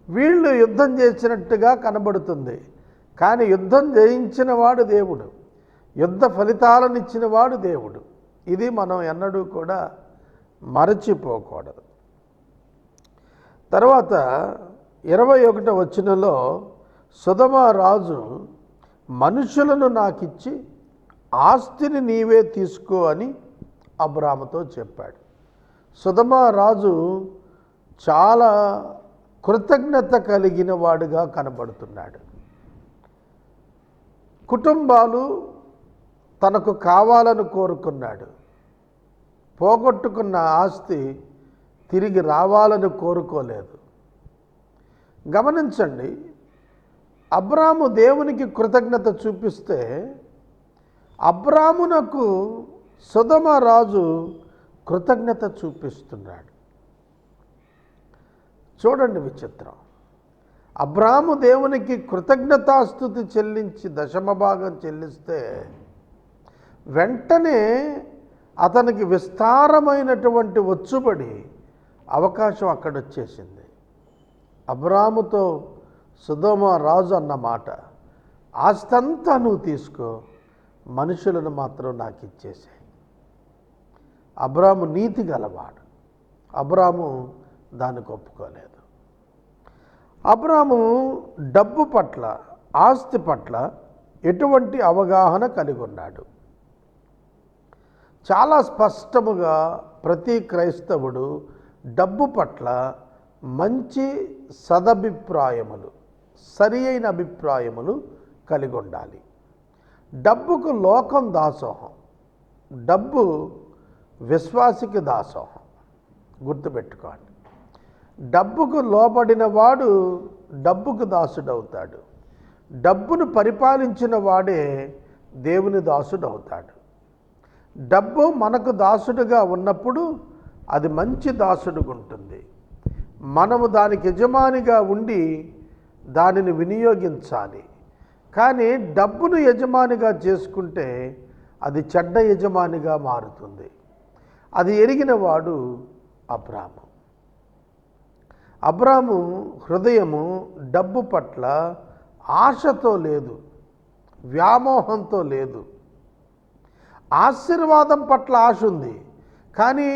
వీళ్ళు యుద్ధం చేసినట్టుగా కనబడుతుంది, కానీ యుద్ధం జయించిన వాడు దేవుడు, యుద్ధ ఫలితాలను ఇచ్చిన వాడు దేవుడు. ఇది మనం ఎన్నడూ కూడా మరచిపోకూడదు. తర్వాత 21వ వచనంలో సొదొమ రాజు మనుషులను నాకిచ్చి ఆస్తిని నీవే తీసుకో అని అబ్రాముతో చెప్పాడు. సొదొమ రాజు చాలా కృతజ్ఞత కలిగిన వాడుగా కనబడుతున్నాడు. కుటుంబాలు తనకు కావాలని కోరుకున్నాడు. పోగొట్టుకున్న ఆస్తి తిరిగి రావాలని కోరుకోలేదు. గమనించండి, అబ్రాము దేవునికి కృతజ్ఞత చూపిస్తే అబ్రామునకు సొదొమ రాజు కృతజ్ఞత చూపిస్తున్నాడు. చూడండి విచిత్రం. అబ్రాము దేవునికి కృతజ్ఞతాస్తుతి చెల్లించి దశమ భాగం చెల్లిస్తే వెంటనే అతనికి విస్తారమైనటువంటి వచ్చుబడి అవకాశం అక్కడ వచ్చేసింది. అబ్రాముతో సొదొమ రాజు అన్న మాట, ఆస్తంతా నువ్వు తీసుకో, మనుషులను మాత్రం నాకు ఇచ్చేసాయి. అబ్రాము నీతి గలవాడు. అబ్రాము దానికి ఒప్పుకోలేదు. అబ్రాము డబ్బు పట్ల, ఆస్తి పట్ల ఎటువంటి అవగాహన కలిగి ఉన్నాడు? చాలా స్పష్టముగా ప్రతి క్రైస్తవుడు డబ్బు పట్ల మంచి సదభిప్రాయములు, సరి అయిన అభిప్రాయములు కలిగి ఉండాలి. డబ్బుకు లోకం దాసోహం, డబ్బు విశ్వాసికి దాసోహం. గుర్తుపెట్టుకోండి, డబ్బుకు లోబడిన వాడు డబ్బుకు దాసుడవుతాడు. డబ్బును పరిపాలించిన వాడే దేవుని దాసుడవుతాడు. డబ్బు మనకు దాసుడుగా ఉన్నప్పుడు అది మంచి దాసుడుగా ఉంటుంది. మనము దానికి యజమానిగా ఉండి దానిని వినియోగించాలి. కానీ డబ్బును యజమానిగా చేసుకుంటే అది చెడ్డ యజమానిగా మారుతుంది. అది ఎరిగిన వాడు అబ్రాము. అబ్రాము హృదయము డబ్బు పట్ల ఆశతో లేదు, వ్యామోహంతో లేదు. ఆశీర్వాదం పట్ల ఆశ ఉంది, కానీ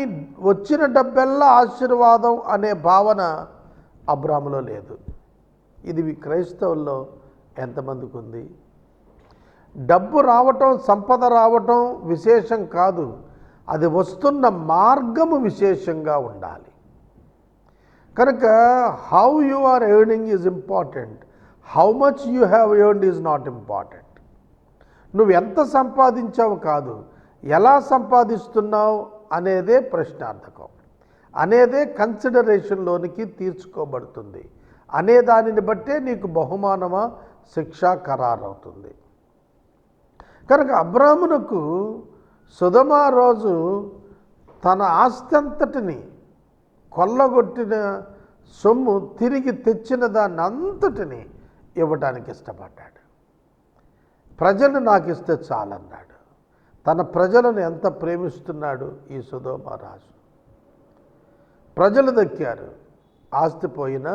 వచ్చిన డబ్బెల్లా ఆశీర్వాదం అనే భావన అబ్రాములో లేదు. ఇది క్రైస్తవుల్లో ఎంతమందికి ఉంది? డబ్బు రావటం, సంపద రావటం విశేషం కాదు, అది వస్తున్న మార్గము విశేషంగా ఉండాలి. కనుక how you are earning is important, how much you have earned is not important. నువ్వు ఎంత సంపాదించావు కాదు, ఎలా సంపాదిస్తున్నావు అనేదే ప్రశ్నార్థకం, అనేదే కన్సిడరేషన్లోనికి తీర్చుకోబడుతుంది. అనే దానిని బట్టే నీకు బహుమానమా శిక్ష ఖరారవుతుంది. కనుక అబ్రామునకు సొదొమ రోజు తన ఆస్తి అంతటిని కొల్లగొట్టిన సొమ్ము తిరిగి తెచ్చిన దాన్ని అంతటిని ఇవ్వడానికి ఇష్టపడ్డాడు. ప్రజలు నాకు ఇస్తే చాలన్నాడు. తన ప్రజలను ఎంత ప్రేమిస్తున్నాడు ఈ సొదొమ రాజు. ప్రజలు దక్కారు, ఆస్తి పోయినా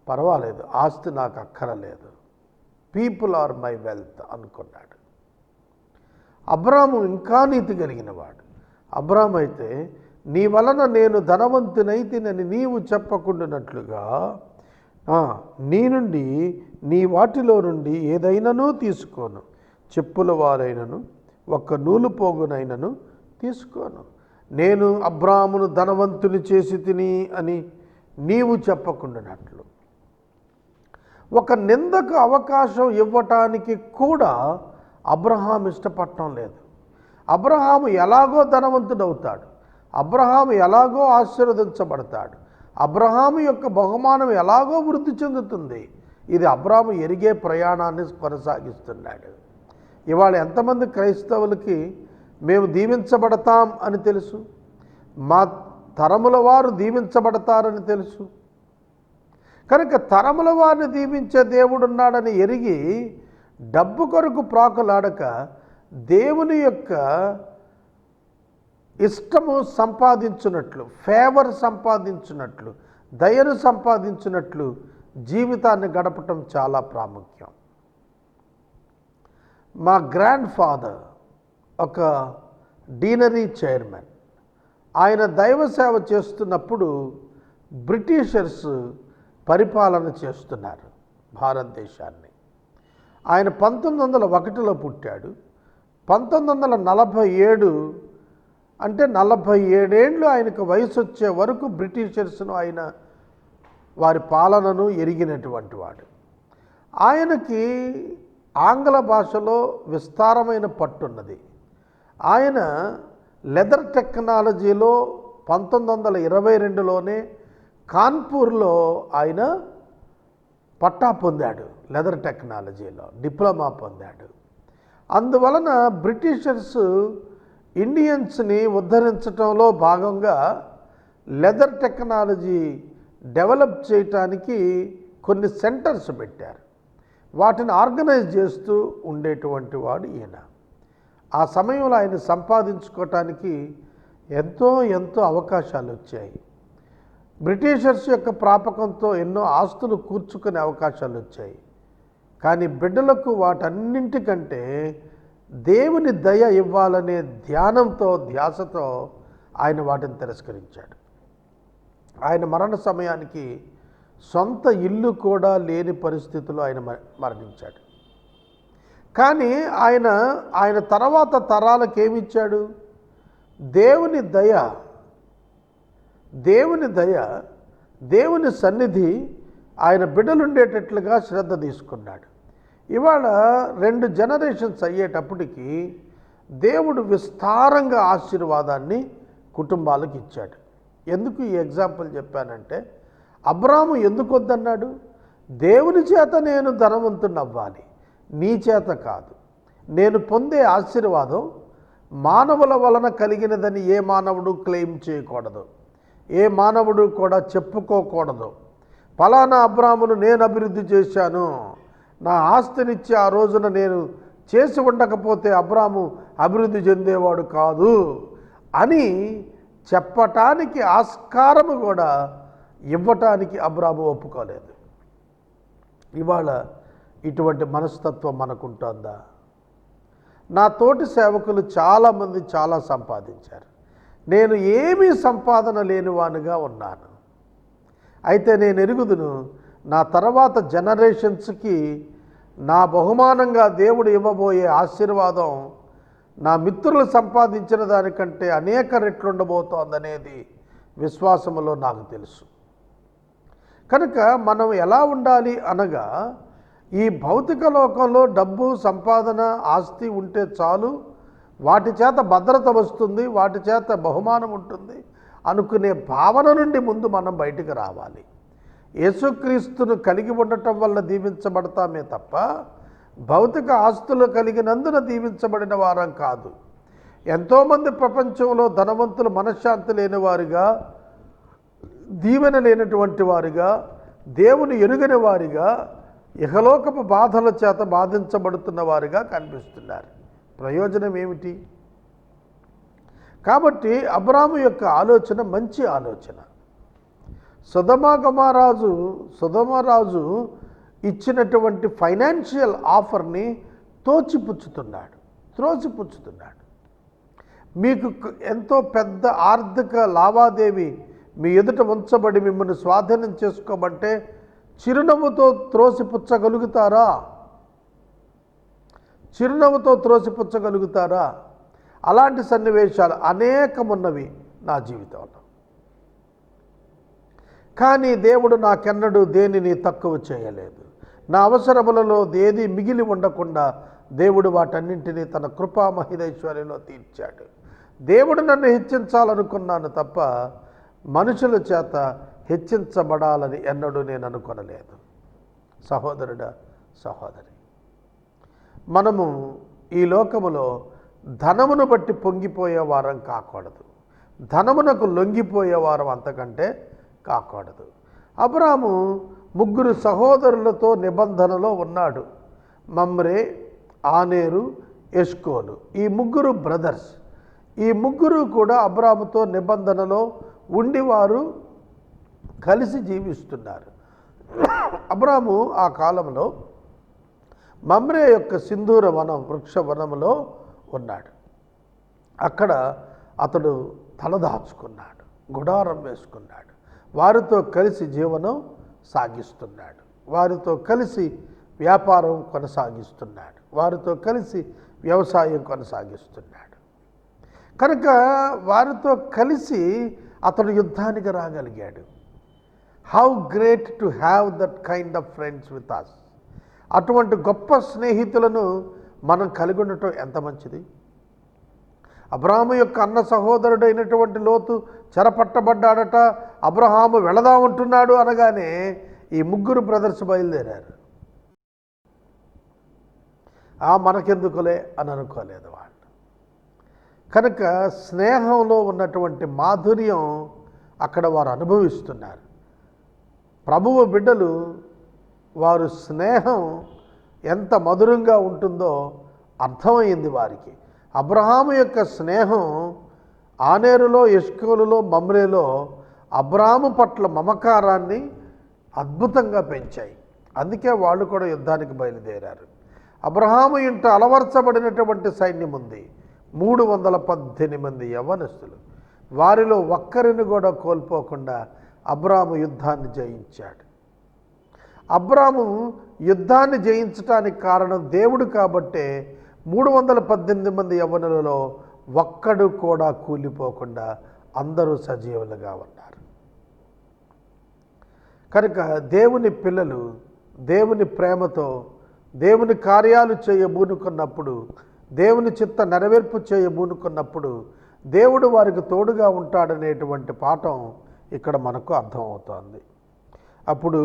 పర్వాలేదు, ఆస్తి నాకు అక్కరలేదు, పీపుల్ ఆర్ మై వెల్త్ అనుకున్నాడు. అబ్రాము ఇంకా నీతి కలిగిన వాడు. అబ్రాము అయితే నీ వలన నేను ధనవంతునైతినని నీవు చెప్పకుండానట్లుగా నీ నుండి నీ వాటిలో నుండి ఏదైనానూ తీసుకోను, చెప్పుల వారైనను ఒక్క నూలు పోగునైనను తీసుకోను. నేను అబ్రామును ధనవంతుని చేసి తిని అని నీవు చెప్పకుండానట్లు. ఒక నిందకు అవకాశం ఇవ్వటానికి కూడా అబ్రహాం ఇష్టపడటం లేదు. అబ్రహాము ఎలాగో ధనవంతుడవుతాడు, అబ్రహాము ఎలాగో ఆశీర్వదించబడతాడు, అబ్రహాము యొక్క బహుమానం ఎలాగో వృద్ధి చెందుతుంది. ఇది అబ్రాము ఎరిగే ప్రయాణాన్ని కొనసాగిస్తున్నాడు. ఇవాళ ఎంతమంది క్రైస్తవులకి మేము దీవించబడతాం అని తెలుసు, మా తరముల వారు దీవించబడతారని తెలుసు. కనుక తరముల వారిని దీవించే దేవుడున్నాడని ఎరిగి డబ్బు కొరకు ప్రాకులాడక దేవుని యొక్క ఇష్టము సంపాదించున్నట్లు, ఫేవర్ సంపాదించున్నట్లు, దయను సంపాదించినట్లు జీవితాన్ని గడపటం చాలా ప్రాముఖ్యం. మా గ్రాండ్ ఫాదర్ ఒక డీనరీ చైర్మన్. ఆయన దైవ సేవ చేస్తున్నప్పుడు బ్రిటిషర్స్ పరిపాలన చేస్తున్నారు భారతదేశాన్ని. ఆయన 1901లో పుట్టాడు. 1947 అంటే 47 ఏళ్ళు ఆయనకు వయసు వచ్చే వరకు బ్రిటిషర్స్ను ఆయన వారి పాలనను ఎరిగినటువంటి వాడు. ఆయనకి ఆంగ్ల భాషలో విస్తారమైన పట్టున్నది. ఆయన లెదర్ టెక్నాలజీలో 1922లోనే కాన్పూర్లో ఆయన పట్టా పొందాడు. లెదర్ టెక్నాలజీలో డిప్లొమా పొందాడు. అందువలన బ్రిటిషర్స్ ఇండియన్స్ని ఉద్ధరించడంలో భాగంగా లెదర్ టెక్నాలజీ డెవలప్ చేయటానికి కొన్ని సెంటర్స్ పెట్టారు. వాటిని ఆర్గనైజ్ చేస్తూ ఉండేటువంటి వాడు ఈయన. ఆ సమయంలో ఆయన సంపాదించుకోవటానికి ఎంతో అవకాశాలు వచ్చాయి. బ్రిటిషర్స్ యొక్క ప్రాపకంతో ఎన్నో ఆస్తులు కూర్చుకునే అవకాశాలు వచ్చాయి. కానీ బిడ్డలకు వాటన్నింటికంటే దేవుని దయ ఇవ్వాలనే ధ్యానంతో, ధ్యాసతో ఆయన వాటిని తిరస్కరించాడు. ఆయన మరణ సమయానికి సొంత ఇల్లు కూడా లేని పరిస్థితుల్లో ఆయన మరణించాడు. కానీ ఆయన తర్వాత తరాలకు ఏమిచ్చాడు? దేవుని దయ, దేవుని సన్నిధి ఆయన బిడ్డలుండేటట్లుగా శ్రద్ధ తీసుకున్నాడు. ఇవాళ 2 జనరేషన్స్ అయ్యేటప్పటికి దేవుడు విస్తారంగా ఆశీర్వాదాన్ని కుటుంబాలకు ఇచ్చాడు. ఎందుకు ఈ ఎగ్జాంపుల్ చెప్పానంటే, అబ్రాము ఎందుకు వద్దన్నాడు? దేవుని చేత నేను ధనవంతుని అవ్వాలి, నీ చేత కాదు. నేను పొందే ఆశీర్వాదం మానవుల వలన కలిగినదని ఏ మానవుడు క్లెయిమ్ చేయకూడదు, ఏ మానవుడు కూడా చెప్పుకోకూడదు. ఫలానా అబ్రామును నేను అభివృద్ధి చేశాను, నా ఆస్తినిచ్చి ఆ రోజున నేను చేసి ఉండకపోతే అబ్రాము అభివృద్ధి చెందేవాడు కాదు అని చెప్పటానికి ఆస్కారము కూడా ఇవ్వటానికి అబ్రాము ఒప్పుకోలేదు. ఇవాళ ఇటువంటి మనస్తత్వం మనకుంటుందా? నా తోటి సేవకులు చాలామంది చాలా సంపాదించారు, నేను ఏమీ సంపాదన లేనివానుగా ఉన్నాను. అయితే నేను ఎరుగుదును, నా తర్వాత జనరేషన్స్కి నా బహుమానంగా దేవుడు ఇవ్వబోయే ఆశీర్వాదం నా మిత్రులు సంపాదించిన దానికంటే అనేక రెట్లు ఉండబోతోందనేది విశ్వాసములో నాకు తెలుసు. కనుక మనం ఎలా ఉండాలి అనగా, ఈ భౌతిక లోకంలో డబ్బు, సంపాదన, ఆస్తి ఉంటే చాలు, వాటి చేత భద్రత వస్తుంది, వాటి చేత బహుమానం ఉంటుంది అనుకునే భావన నుండి ముందు మనం బయటికి రావాలి. యేసుక్రీస్తును కలిగి ఉండటం వల్ల దీవించబడతామే తప్ప భౌతిక ఆస్తులు కలిగినందున దీవించబడిన వారం కాదు. ఎంతోమంది ప్రపంచంలో ధనవంతులు మనశ్శాంతి లేని వారిగా, దీవెన లేనటువంటి వారిగా, దేవుని ఎరుగని వారిగా, ఇహలోకపు బాధల చేత బాధించబడుతున్న వారిగా కనిపిస్తున్నారు. ప్రయోజనం ఏమిటి? కాబట్టి అబ్రాము యొక్క ఆలోచన మంచి ఆలోచన. సొదొమరాజు ఇచ్చినటువంటి ఫైనాన్షియల్ ఆఫర్ని త్రోసిపుచ్చుతున్నాడు. మీకు ఎంతో పెద్ద ఆర్థిక లావాదేవీ మీ ఎదుట ఉంచబడి మిమ్మల్ని స్వాధీనం చేసుకోమంటే చిరునవ్వుతో త్రోసిపుచ్చగలుగుతారా? అలాంటి సన్నివేశాలు అనేకమున్నవి నా జీవితంలో. కానీ దేవుడు నాకెన్నడూ దేనిని తక్కువ చేయలేదు. నా అవసరములలో ఏది మిగిలి ఉండకుండా దేవుడు వాటన్నింటినీ తన కృపా మహిమైశ్వర్యంలో తీర్చాడు. దేవుడు నన్ను హెచ్చించాలనుకున్నాను తప్ప మనుషుల చేత హెచ్చించబడాలని ఎన్నడూ నేను అనుకొనలేదు. సహోదరుడా, సహోదరి, మనము ఈ లోకములో ధనమును బట్టి పొంగిపోయే వారం కాకూడదు, ధనమునకు లొంగిపోయే వారం అంతకంటే కాకూడదు. అబ్రాము 3 సహోదరులతో నిబంధనలో ఉన్నాడు. మమ్రే, ఆనేరు, ఎష్కోలు, ఈ 3 బ్రదర్స్. ఈ 3 కూడా అబ్రాముతో నిబంధనలో ఉండి వారు కలిసి జీవిస్తున్నారు. అబ్రాము ఆ కాలంలో మమ్రే యొక్క సింధూర వనం, వృక్షవనంలో ఉన్నాడు. అక్కడ అతడు తలదాచుకున్నాడు, గుడారం వేసుకున్నాడు, వారితో కలిసి జీవనం సాగిస్తున్నాడు, వారితో కలిసి వ్యాపారం కొనసాగిస్తున్నాడు, వారితో కలిసి వ్యవసాయం కొనసాగిస్తున్నాడు. కనుక వారితో కలిసి అతడు యుద్ధానికి రాగలిగాడు. How great to have that kind of friends with us. అటువంటి గొప్ప స్నేహితులను మనం కలిగి ఉండటం ఎంత మంచిది. అబ్రాహాము యొక్క అన్న సహోదరుడైనటువంటి లోతు చెరపట్టబడ్డాడట. అబ్రహాము వెళదామంటున్నాడు అనగానే ఈ 3 బ్రదర్స్ బయలుదేరారు. మనకెందుకులే అని అనుకోలేదు వాళ్ళు. కనుక స్నేహంలో ఉన్నటువంటి మాధుర్యం అక్కడ వారు అనుభవిస్తున్నారు. ప్రభువు బిడ్డలు, వారు స్నేహం ఎంత మధురంగా ఉంటుందో అర్థమైంది వారికి. అబ్రహాము యొక్క స్నేహం ఆనేరులో, ఎష్కోలులో, మమ్రేలో అబ్రాహాము పట్ల మమకారాన్ని అద్భుతంగా పెంచాయి. అందుకే వాళ్ళు కూడా యుద్ధానికి బయలుదేరారు. అబ్రహాము ఇంట అలవర్చబడినటువంటి సైన్యం ఉంది, 318 యవ్వనస్తులు. వారిలో ఒక్కరిని కూడా కోల్పోకుండా అబ్రాహాము యుద్ధాన్ని జయించాడు. అబ్రాహాము యుద్ధాన్ని జయించడానికి కారణం దేవుడు కాబట్టే 318 యవ్వనులలో ఒక్కడు కూడా కూలిపోకుండా అందరూ సజీవులుగా ఉన్నారు. కనుక దేవుని పిల్లలు దేవుని ప్రేమతో దేవుని కార్యాలు చేయబూనుకున్నప్పుడు, దేవుని చిత్త నెరవేర్పు చేయబూనుకున్నప్పుడు దేవుడు వారికి తోడుగా ఉంటాడనేటువంటి పాఠం ఇక్కడ మనకు అర్థమవుతోంది. అప్పుడు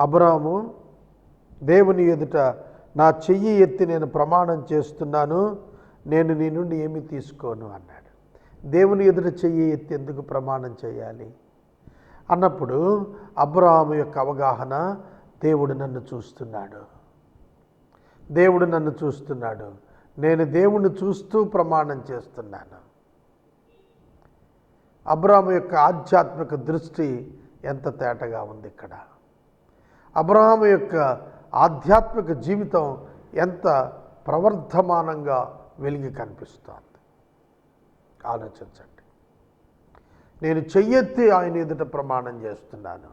అబ్రాము దేవుని ఎదుట నా చెయ్యి ఎత్తి నేను ప్రమాణం చేస్తున్నాను, నేను నీ నుండి ఏమీ తీసుకోను అన్నాడు. దేవుని ఎదుట చెయ్యి ఎత్తి ఎందుకు ప్రమాణం చేయాలి అన్నప్పుడు అబ్రాము యొక్క అవగాహన, దేవుడు నన్ను చూస్తున్నాడు, దేవుడు నన్ను చూస్తున్నాడు, నేను దేవుణ్ణి చూస్తూ ప్రమాణం చేస్తున్నాను. అబ్రాము యొక్క ఆధ్యాత్మిక దృష్టి ఎంత తేటగా ఉంది ఇక్కడ. అబ్రాహాము యొక్క ఆధ్యాత్మిక జీవితం ఎంత ప్రవర్ధమానంగా వెలిగి కనిపిస్తోంది. ఆలోచించండి. నేను చెయ్యెత్తి ఆయన ఎదుట ప్రమాణం చేస్తున్నాను,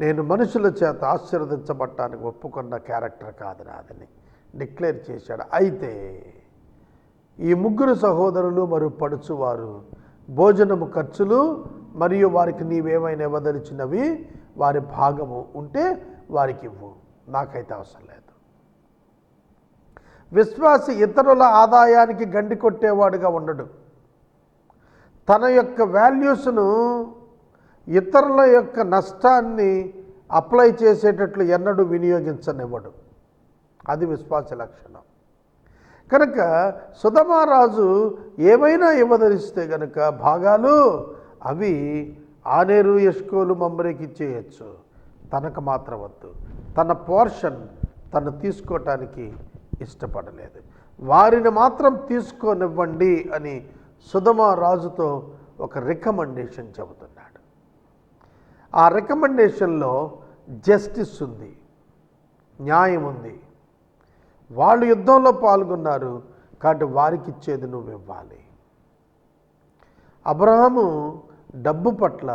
నేను మనుషుల చేత ఆశీర్వదించబడటానికి ఒప్పుకున్న క్యారెక్టర్ కాదు నాదని డిక్లేర్ చేశాడు. అయితే ఈ ముగ్గురు సహోదరులు మరియు పడుచువారు భోజనము ఖర్చులు మరియు వారికి నీవేమైనా ఇవ్వదలిచినవి వారి భాగము ఉంటే వారికి ఇవ్వు, నాకైతే అవసరం లేదు. విశ్వాసి ఇతరుల ఆదాయానికి గండి కొట్టేవాడుగా ఉండడు. తన యొక్క వాల్యూస్ను ఇతరుల యొక్క నష్టాన్ని అప్లై చేసేటట్లు ఎన్నడూ వినియోగించనివ్వడు. అది విశ్వాస లక్షణం. కనుక సుధమారాజు ఏమైనా ఇవ్వదలిస్తే కనుక భాగాలు అవి ఆనేరు, ఎష్కోలు, మమ్రేకి ఇచ్చేయచ్చు, తనకు మాత్రం వద్దు. తన పోర్షన్ తను తీసుకోవటానికి ఇష్టపడలేదు. వారిని మాత్రం తీసుకోనివ్వండి అని సుధమారాజుతో ఒక రికమెండేషన్ చెబుతున్నాడు. ఆ రికమెండేషన్లో జస్టిస్ ఉంది, న్యాయం ఉంది. వాళ్ళు యుద్ధంలో పాల్గొన్నారు కాబట్టి వారికి ఇచ్చేది నువ్వు ఇవ్వాలి. అబ్రహాము డబ్బు పట్ల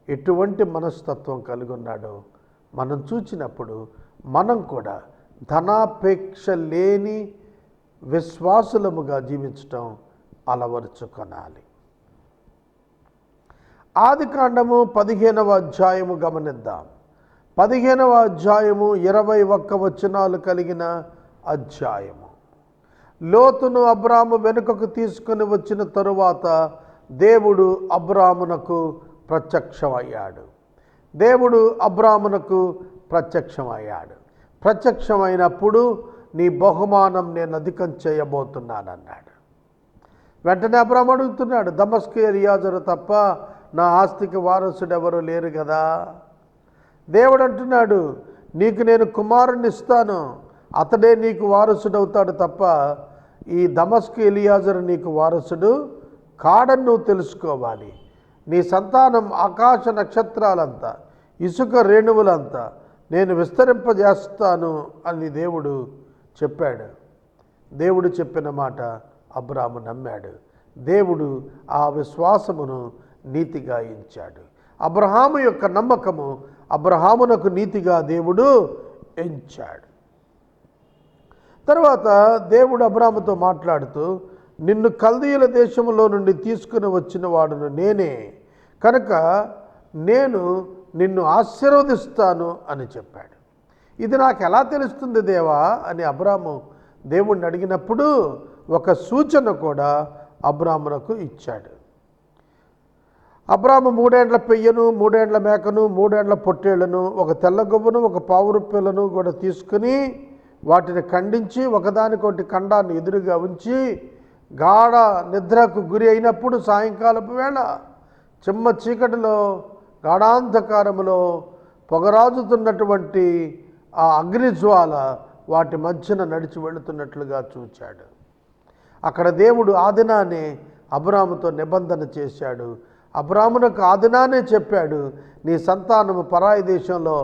ఎటువంటి మనస్తత్వం కలిగి ఉన్నాడో మనం చూచినప్పుడు మనం కూడా ధనాపేక్ష లేని విశ్వాసులముగా జీవించటం అలవరుచుకొనాలి. ఆదికాండము 15వ అధ్యాయము గమనిద్దాం. 15వ అధ్యాయము 21 వచనాలు కలిగిన అధ్యాయము. లోతును అబ్రాము వెనుకకు తీసుకుని వచ్చిన తరువాత దేవుడు అబ్రామునకు ప్రత్యక్షమయ్యాడు. దేవుడు అబ్రామునకు ప్రత్యక్షమయ్యాడు. ప్రత్యక్షమైనప్పుడు నీ బహుమానం నేను అధికం చేయబోతున్నానన్నాడు. వెంటనే అబ్రాము అడుగుతున్నాడు, దమస్కు ఎలియాజరు తప్ప నా ఆస్తికి వారసుడు ఎవరు లేరు కదా. దేవుడు అంటున్నాడు, నీకు నేను కుమారుణ్ణి ఇస్తాను, అతడే నీకు వారసుడవుతాడు తప్ప ఈ దమస్కు ఎలియాజరు నీకు వారసుడు కాడని నువ్వు తెలుసుకోవాలి. నీ సంతానం ఆకాశ నక్షత్రాలంతా, ఇసుక రేణువులంతా నేను విస్తరింపజేస్తాను అని దేవుడు చెప్పాడు. దేవుడు చెప్పిన మాట అబ్రాము నమ్మాడు. దేవుడు ఆ విశ్వాసమును నీతిగా ఎంచాడు. అబ్రహాము యొక్క నమ్మకము అబ్రహామునకు నీతిగా దేవుడు ఎంచాడు. తర్వాత దేవుడు అబ్రాముతో మాట్లాడుతూ, నిన్ను కల్దీయుల దేశంలో నుండి తీసుకుని వచ్చిన వాడును నేనే, కనుక నేను నిన్ను ఆశీర్వదిస్తాను అని చెప్పాడు. ఇది నాకు ఎలా తెలుస్తుంది దేవా అని అబ్రాము దేవుణ్ణి అడిగినప్పుడు ఒక సూచన కూడా అబ్రామునకు ఇచ్చాడు. అబ్రాము 3 ఏండ్ల పెయ్యను, 3 ఏండ్ల మేకను, 3 ఏండ్ల పొట్టేళ్లను, ఒక తెల్లగొవ్వను, ఒక పావు రూపాయలను కూడా తీసుకుని వాటిని ఖండించి ఒకదానికొకటి ఖండాన్ని ఎదురుగా ఉంచి గాఢ నిద్రకు గురి అయినప్పుడు సాయంకాలపు వేళ చిమ్మ చీకటిలో గాఢాంధకారములో పొగరాజుతున్నటువంటి ఆ అగ్నిజ్వాల వాటి మధ్యన నడిచి వెళుతున్నట్లుగా చూచాడు. అక్కడ దేవుడు ఆదినానే అబ్రాముతో నిబంధన చేశాడు. అబ్రామునకు ఆదినానే చెప్పాడు, నీ సంతానము పరాయి దేశంలో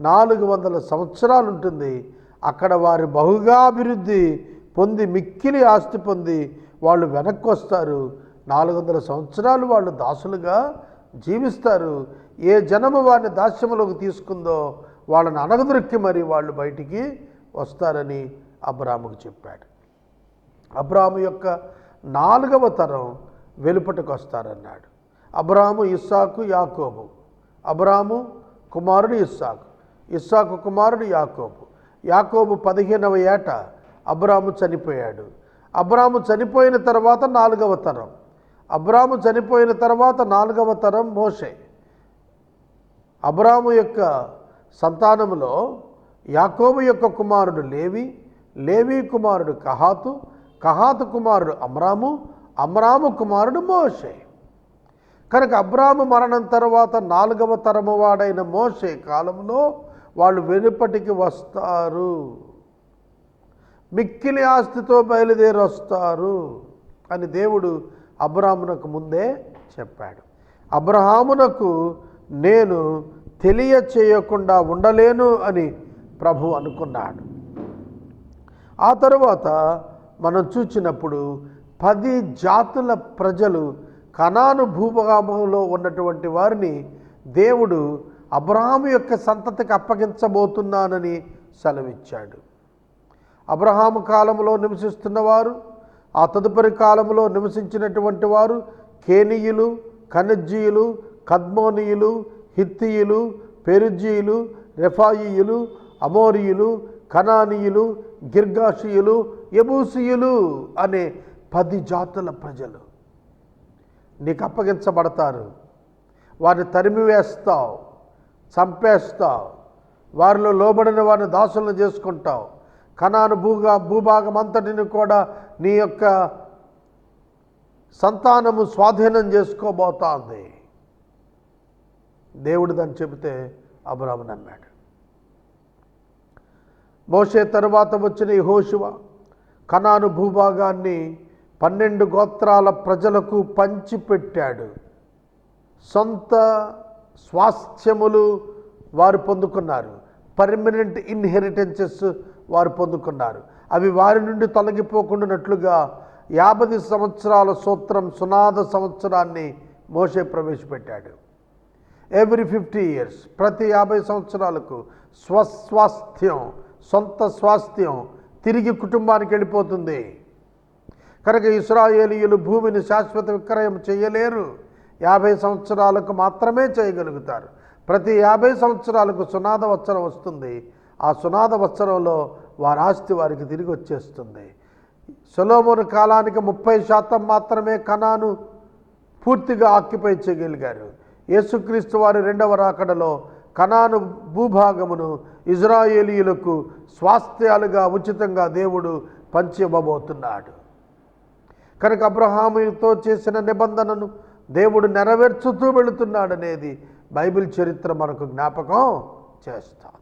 400 సంవత్సరాలు ఉంటుంది, అక్కడ వారు బహుగా అభివృద్ధి పొంది మిక్కిలి ఆస్తి పొంది వాళ్ళు వెనక్కి వస్తారు. 400 సంవత్సరాలు వాళ్ళు దాసులుగా జీవిస్తారు. ఏ జనము వారిని దాస్యములోకి తీసుకుందో వాళ్ళని అణగదొరికి మరి వాళ్ళు బయటికి వస్తారని అబ్రాముకు చెప్పాడు. అబ్రాము యొక్క 4వ తరం వెలుపటకు వస్తారన్నాడు. అబ్రాము, ఇస్సాకు, యాకోబు. అబ్రాము కుమారుడు ఇస్సాకు, ఇస్సాకు కుమారుడు యాకోబు, యాకోబు 15వ ఏట అబ్రాము చనిపోయాడు. అబ్రాము చనిపోయిన తర్వాత 4వ తరం, అబ్రాము చనిపోయిన తర్వాత 4వ తరం మోషే. అబ్రాము యొక్క సంతానములో యాకోబు యొక్క కుమారుడు లేవి, లేవి కుమారుడు కహాతు, కహాతు కుమారుడు అమ్రాము, అమ్రాము కుమారుడు మోషే. కనుక అబ్రాము మరణం తర్వాత 4వ తరము వాడైన మోషే కాలంలో వాళ్ళు వెనుపటికి వస్తారు, మిక్కిలి ఆస్తితో బయలుదేరి వస్తారు అని దేవుడు అబ్రామునకు ముందే చెప్పాడు. అబ్రహామునకు నేను తెలియచేయకుండా ఉండలేను అని ప్రభు అనుకున్నాడు. ఆ తరువాత మనం చూచినప్పుడు 10 జాతుల ప్రజలు కనాను భూభాగంలో ఉన్నటువంటి వారిని దేవుడు అబ్రహాము యొక్క సంతతికి అప్పగించబోతున్నానని సెలవిచ్చాడు. అబ్రహాము కాలంలో నివసిస్తున్నవారు, ఆ తదుపరి కాలంలో నివసించినటువంటి వారు కేనీయులు, కనజ్జీయులు, కద్మోనీయులు, హిత్తీయులు, పెరుజీయులు, రెఫాయీయులు, అమోరీయులు, కనానీయులు, గిర్గాషీయులు, యబూసీయులు అనే 10 జాతుల ప్రజలు నీకు అప్పగించబడతారు. వారిని తరిమివేస్తావు, చంపేస్తావు, వారిలో లోబడిన వారిని దాసులను చేసుకుంటావు. కనాను భూభాగం అంతటిని కూడా నీ యొక్క సంతానము స్వాధీనం చేసుకోబోతోంది. దేవుడు దాన్ని చెబితే అబ్రాము నమ్మాడు. మోషే తరువాత వచ్చిన యెహోషువ కనాను భూభాగాన్ని 12 గోత్రాల ప్రజలకు పంచిపెట్టాడు. సొంత స్వాస్థ్యములు వారు పొందుకున్నారు, పర్మనెంట్ ఇన్హెరిటెన్సెస్ వారు పొందుకున్నారు. అవి వారి నుండి తొలగిపోకుండానట్లుగా 50 సంవత్సరాల సూత్రం సునాద సంవత్సరాన్ని మోషే ప్రవేశపెట్టాడు. ఎవ్రీ 50 years, ప్రతి 50 సంవత్సరాలకు స్వస్వాస్థ్యం, సొంత స్వాస్థ్యం తిరిగి కుటుంబానికి వెళ్ళిపోతుంది. కనుక ఇశ్రాయేలీయులు భూమిని శాశ్వత విక్రయం చేయలేరు, 50 సంవత్సరాలకు మాత్రమే చేయగలుగుతారు. ప్రతి 50 సంవత్సరాలకు సునాద వత్సరం వస్తుంది. ఆ సునాద వత్సరంలో వారి ఆస్తి వారికి తిరిగి వచ్చేస్తుంది. సొలొమోను కాలానికి 30% మాత్రమే కనాను పూర్తిగా ఆక్యుపై చేయగలిగారు. యేసుక్రీస్తు వారి 2వ రాకడలో కనాను భూభాగమును ఇజ్రాయేలీయులకు స్వాస్థ్యాలుగా ఉచితంగా దేవుడు పంచి ఇవ్వబోతున్నాడు. కనుక అబ్రహాముతో చేసిన నిబంధనను దేవుడు నెరవేర్చుతూ వెళుతున్నాడనేది బైబిల్ చరిత్ర మనకు జ్ఞాపకం చేస్తాం.